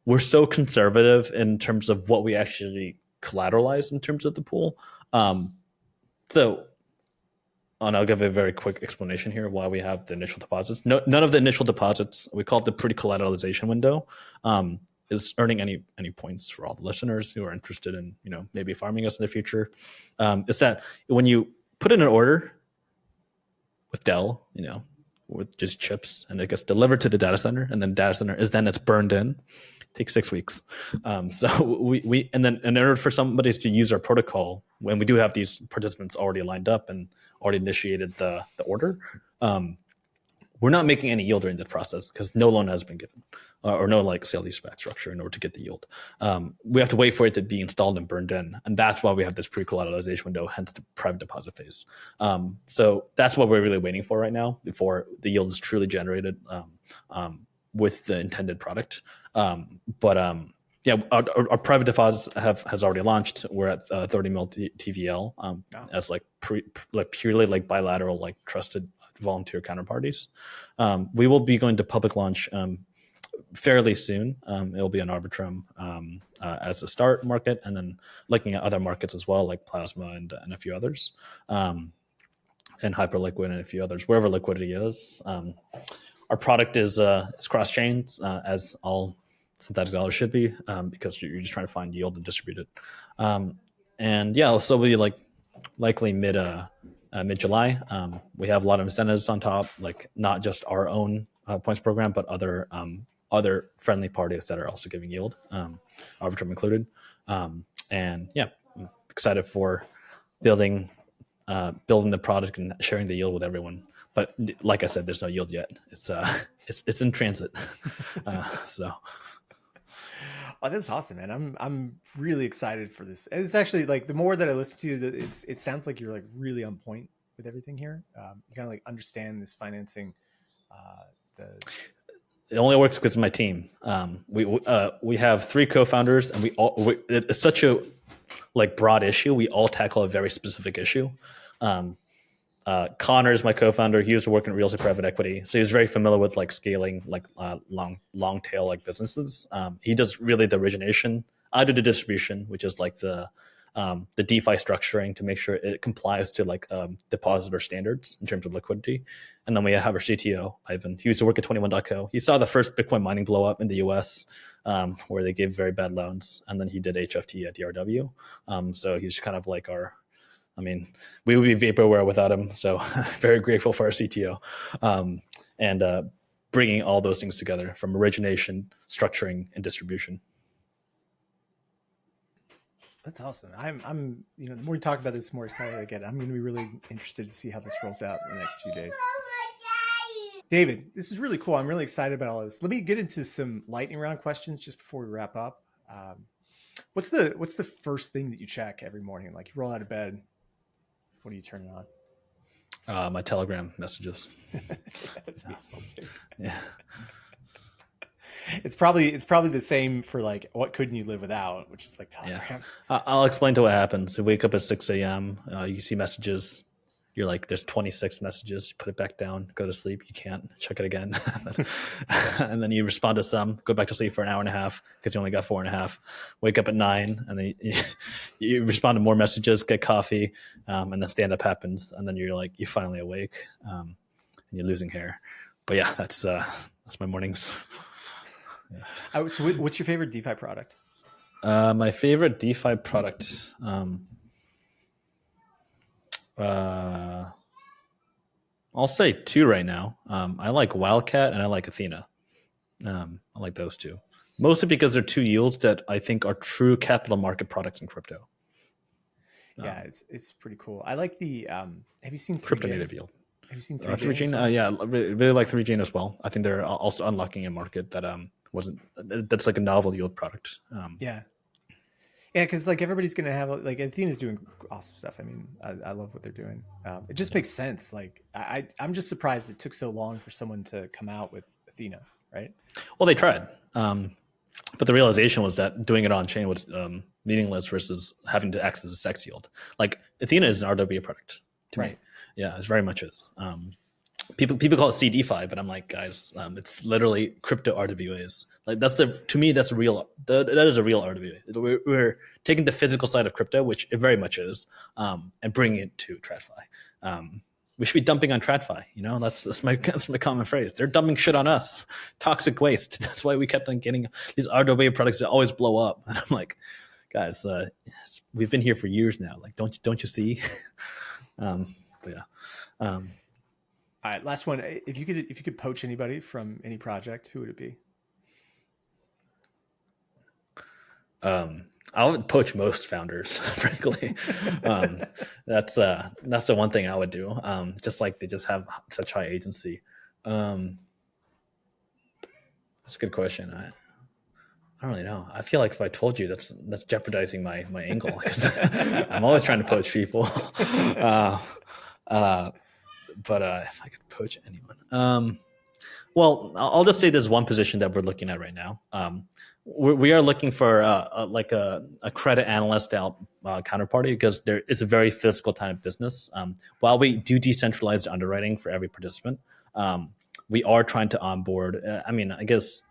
we're so conservative in terms of what we actually collateralize in terms of the pool. And I'll give a very quick explanation here why we have the initial deposits. None of the initial deposits, we call it the pre-collateralization window, is earning any points for all the listeners who are interested in maybe farming us in the future. It's that when you put in an order with Dell, with just chips, and it gets delivered to the data center, and then data center it's burned in. It takes 6 weeks. So we and then in order for somebody to use our protocol, when we do have these participants already lined up and already initiated the order, we're not making any yield during the process because no loan has been given or no like sale leaseback structure in order to get the yield. We have to wait for it to be installed and burned in. And that's why we have this pre-collateralization window, hence the private deposit phase. So that's what we're really waiting for right now before the yield is truly generated with the intended product. Our private deposits has already launched. We're at 30 mil TVL as like purely like bilateral, like trusted volunteer counterparties. We will be going to public launch fairly soon. It'll be an Arbitrum as a start market, and then looking at other markets as well, like Plasma and a few others, and Hyperliquid and a few others, wherever liquidity is. Our product is cross chains, as all synthetic dollars should be, because you're just trying to find yield and distribute it. So we'll be likely mid-July. We have a lot of incentives on top, like not just our own points program, but other friendly parties that are also giving yield, Arbitrum included. I'm excited for building the product and sharing the yield with everyone. But like I said, there's no yield yet. It's in transit. Oh, that's awesome, man. I'm really excited for this. And it's actually like the more that I listen to you, it sounds like you're like really on point with everything here. You kind of like understand this financing. It only works because of my team. We have 3 co-founders, and it's such a like broad issue. We all tackle a very specific issue. Connor is my co-founder. He used to work in real estate private equity, so he's very familiar with like scaling like long tail like businesses. He does really the origination. I do the distribution, which is like the DeFi structuring to make sure it complies to like depositor standards in terms of liquidity. And then we have our CTO, Ivan. He used to work at 21.co. He saw the first Bitcoin mining blow up in the US, where they gave very bad loans, and then he did HFT at DRW. So he's kind of like we would be vaporware without him. So very grateful for our CTO, and bringing all those things together from origination, structuring, and distribution. That's awesome. I'm, the more we talk about this, the more excited I get. I'm going to be really interested to see how this rolls out in the next few days. David, this is really cool. I'm really excited about all this. Let me get into some lightning round questions just before we wrap up. What's the first thing that you check every morning? Like, you roll out of bed, what are you turning on? My Telegram messages. That's me as well too. Yeah. It's probably the same for like what couldn't you live without, which is like Telegram. Yeah. I'll explain to what happens. You wake up at 6 a.m. You see messages. You're like, there's 26 messages. You put it back down, go to sleep. You can't check it again. And then you respond to some, go back to sleep for an hour and a half because you only got 4.5. Wake up at 9, and then you respond to more messages, get coffee, and then stand up happens. And then you're like, you're finally awake, and you're losing hair. But yeah, that's my mornings. Yeah. So what's your favorite DeFi product? My favorite DeFi product. I'll say 2 right now. I like Wildcat and I like Athena. I like those 2. Mostly because they're 2 yields that I think are true capital market products in crypto. Yeah, it's pretty cool. I like the have you seen 3J? Crypto native yield. Have you seen 3J? Yeah, really like 3J as well. I think they're also unlocking a market that that's like a novel yield product. Yeah, because like everybody's gonna have like Athena's doing awesome stuff. I mean, I love what they're doing. It just makes sense. Like I'm just surprised it took so long for someone to come out with Athena, right? Well, they tried, but the realization was that doing it on chain was meaningless versus having to access a sex yield. Like Athena is an RWA product, to me. Yeah, it very much is. People call it CDFI, but I'm like, guys, it's literally crypto RWAs. Like to me that's real. That is a real RWA. We're taking the physical side of crypto, which it very much is, and bringing it to TradFi. We should be dumping on TradFi. That's my common phrase. They're dumping shit on us, toxic waste. That's why we kept on getting these RWA products that always blow up. And I'm like, guys, we've been here for years now. Like, don't you see? But yeah. All right, last one. If you could poach anybody from any project, who would it be? I would poach most founders, frankly. That's the one thing I would do. Just like they just have such high agency. That's a good question. I don't really know. I feel like if I told you, that's jeopardizing my angle because I'm always trying to poach people. But if I could poach anyone, well, I'll just say there's one position that we're looking at right now. We are looking for a credit analyst counterparty because there is a very physical time of business. While we do decentralized underwriting for every participant, we are trying to onboard. I guess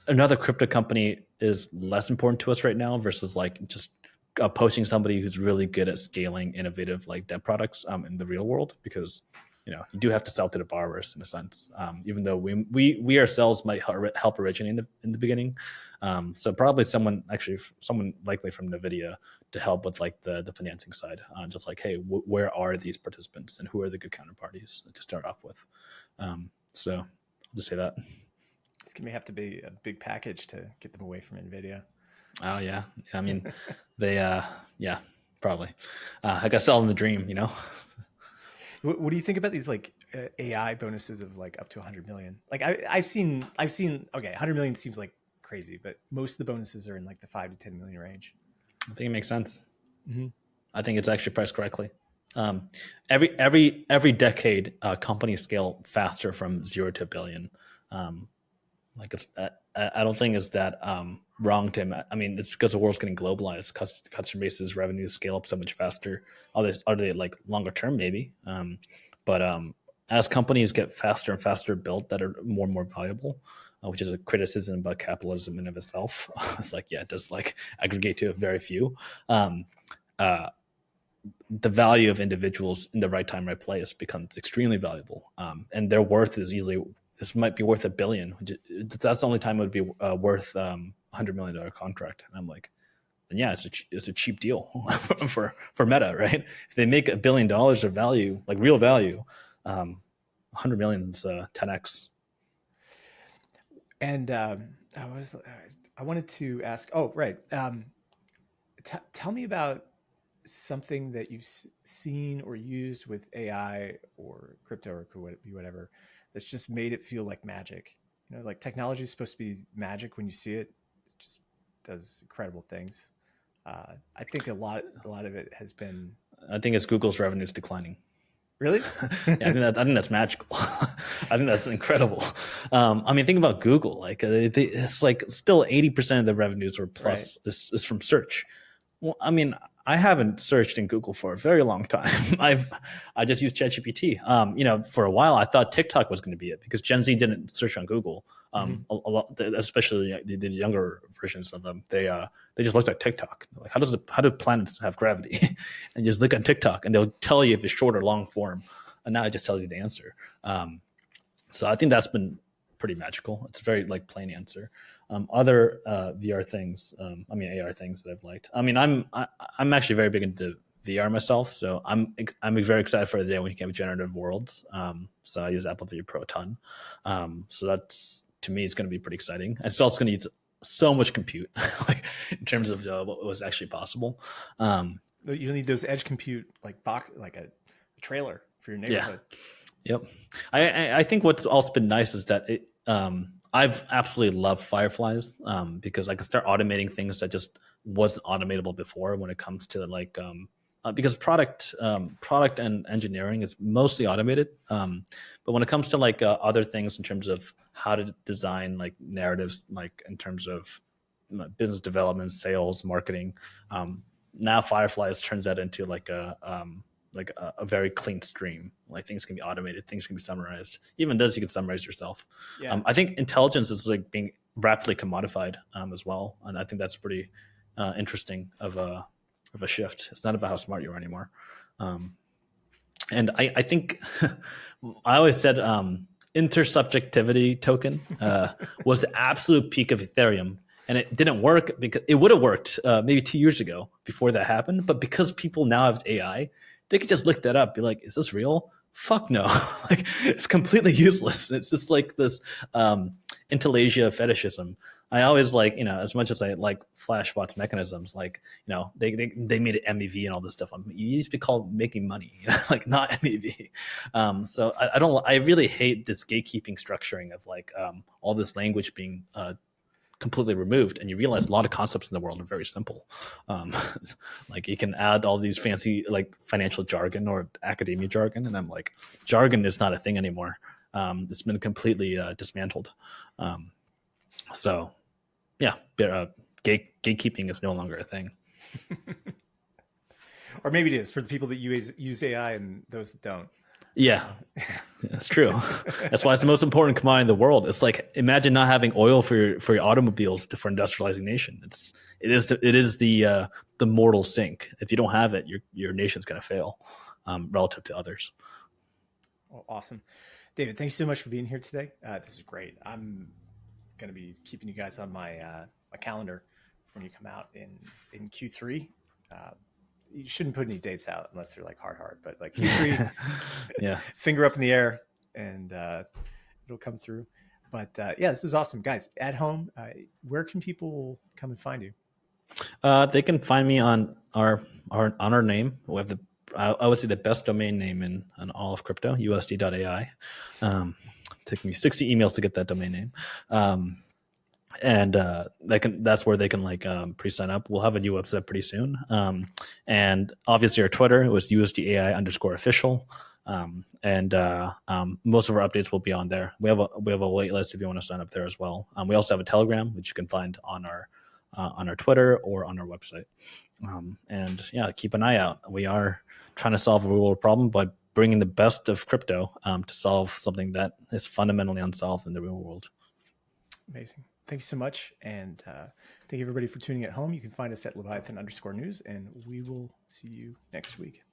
another crypto company is less important to us right now versus like just poaching somebody who's really good at scaling innovative like debt products in the real world, because you do have to sell to the borrowers in a sense, even though we ourselves might help originate in the beginning. So probably someone likely from NVIDIA to help with like the financing side, just like, hey, where are these participants and who are the good counterparties to start off with. So I'll just say that. This may have to be a big package to get them away from NVIDIA. Oh yeah. I mean, they yeah, probably. I got selling the dream, What do you think about these like AI bonuses of like up to 100 million? Like I've seen okay, 100 million seems like crazy, but most of the bonuses are in like the 5 to 10 million range. I think it makes sense. Mm-hmm. I think it's actually priced correctly. Every decade, companies scale faster from 0 to a billion. Like I don't think it's that wrong, Tim. I mean, it's because the world's getting globalized. Customer bases, revenues scale up so much faster. Are they like longer term? Maybe. But as companies get faster and faster built that are more and more valuable, which is a criticism about capitalism in of itself. It's like, yeah, it does like aggregate to a very few. The value of individuals in the right time, right place becomes extremely valuable. And their worth is easily, this might be worth $1 billion. That's the only time it would be worth $100 million contract. And I'm like, and yeah, it's a cheap deal for Meta, right? If they make $1 billion of value, like real value, 100 million is 10x. And I wanted to ask. Oh, right. Tell me about something that you've seen or used with AI or crypto or could be whatever that's just made it feel like magic. You know, like technology is supposed to be magic when you see it. It just does incredible things. I think a lot of it has been I think it's Google's revenues declining. really. Yeah, I think that's magical. I think that's incredible. I mean, think about Google. Like, it's like still 80% of the revenues or Right. plus is from search. Well, I mean, I haven't searched in Google for a very long time. I just use ChatGPT. For a while, I thought TikTok was going to be it because Gen Z didn't search on Google. Hmm. A lot, especially the younger versions of them, they just looked at TikTok. Like, how do planets have gravity? And just look at TikTok, and they'll tell you if it's short or long form. And now it just tells you the answer. So I think that's been pretty magical. It's a very like plain answer. Other VR things, AR things that I've liked. I mean, I'm actually very big into VR myself, so I'm very excited for the day when you can have generative worlds. So I use Apple Vision Pro a ton. So that's to me, it's going to be pretty exciting. It's also going to use so much compute, like in terms of what was actually possible. Um, You'll need those edge compute like box, like a trailer for your yeah, neighborhood. Yep. I think what's also been nice is that I've absolutely loved Fireflies because I can start automating things that just wasn't automatable before when it comes to like because product and engineering is mostly automated, but when it comes to like other things in terms of how to design like narratives, like in terms of business development, sales, marketing, now Fireflies turns that into like a very clean stream. Like things can be automated, things can be summarized. Even this, you can summarize yourself. Yeah. I think intelligence is like being rapidly commodified as well, and I think that's pretty interesting of a shift. It's not about how smart you are anymore. Um, and I think I always said intersubjectivity token was the absolute peak of Ethereum, and it didn't work because it would have worked maybe 2 years ago before that happened. But because people now have AI, they could just look that up, be like, "Is this real?" Fuck no! Like it's completely useless. It's just like this intelligentsia fetishism. I always like, as much as I like Flashbot's mechanisms, like, they made it MEV and all this stuff. It used to be called making money, like not MEV. So I don't, I really hate this gatekeeping structuring of like all this language being completely removed, and you realize a lot of concepts in the world are very simple. Um, like you can add all these fancy like financial jargon or academia jargon, and I'm like, jargon is not a thing anymore. It's been completely dismantled. Um, so yeah, gatekeeping is no longer a thing. Or maybe it is for the people that use AI and those that don't. Yeah, that's true. That's why it's the most important commodity in the world. It's like imagine not having oil for your automobiles for industrializing nation. It is the mortal sink. If you don't have it, your nation's going to fail relative to others. Well, awesome. David, thanks so much for being here today. This is great. I'm going to be keeping you guys on my calendar when you come out in Q3. Uh, you shouldn't put any dates out unless they're like hard, but like Q3, Yeah. finger up in the air, and it'll come through. But yeah, this is awesome, guys. At home, where can people come and find you? They can find me on our name. We have I would say the best domain name in all of crypto, USD.ai. Took me 60 emails to get that domain name. And that's where they can like pre-sign up. We'll have a new website pretty soon. And obviously our Twitter was USDAI_official. And most of our updates will be on there. We have a wait list if you want to sign up there as well. We also have a Telegram, which you can find on our Twitter or on our website. And yeah, keep an eye out. We are trying to solve a real world problem by bringing the best of crypto to solve something that is fundamentally unsolved in the real world. Amazing. Thank you so much. And thank you everybody for tuning at home. You can find us at Leviathan_news, and we will see you next week.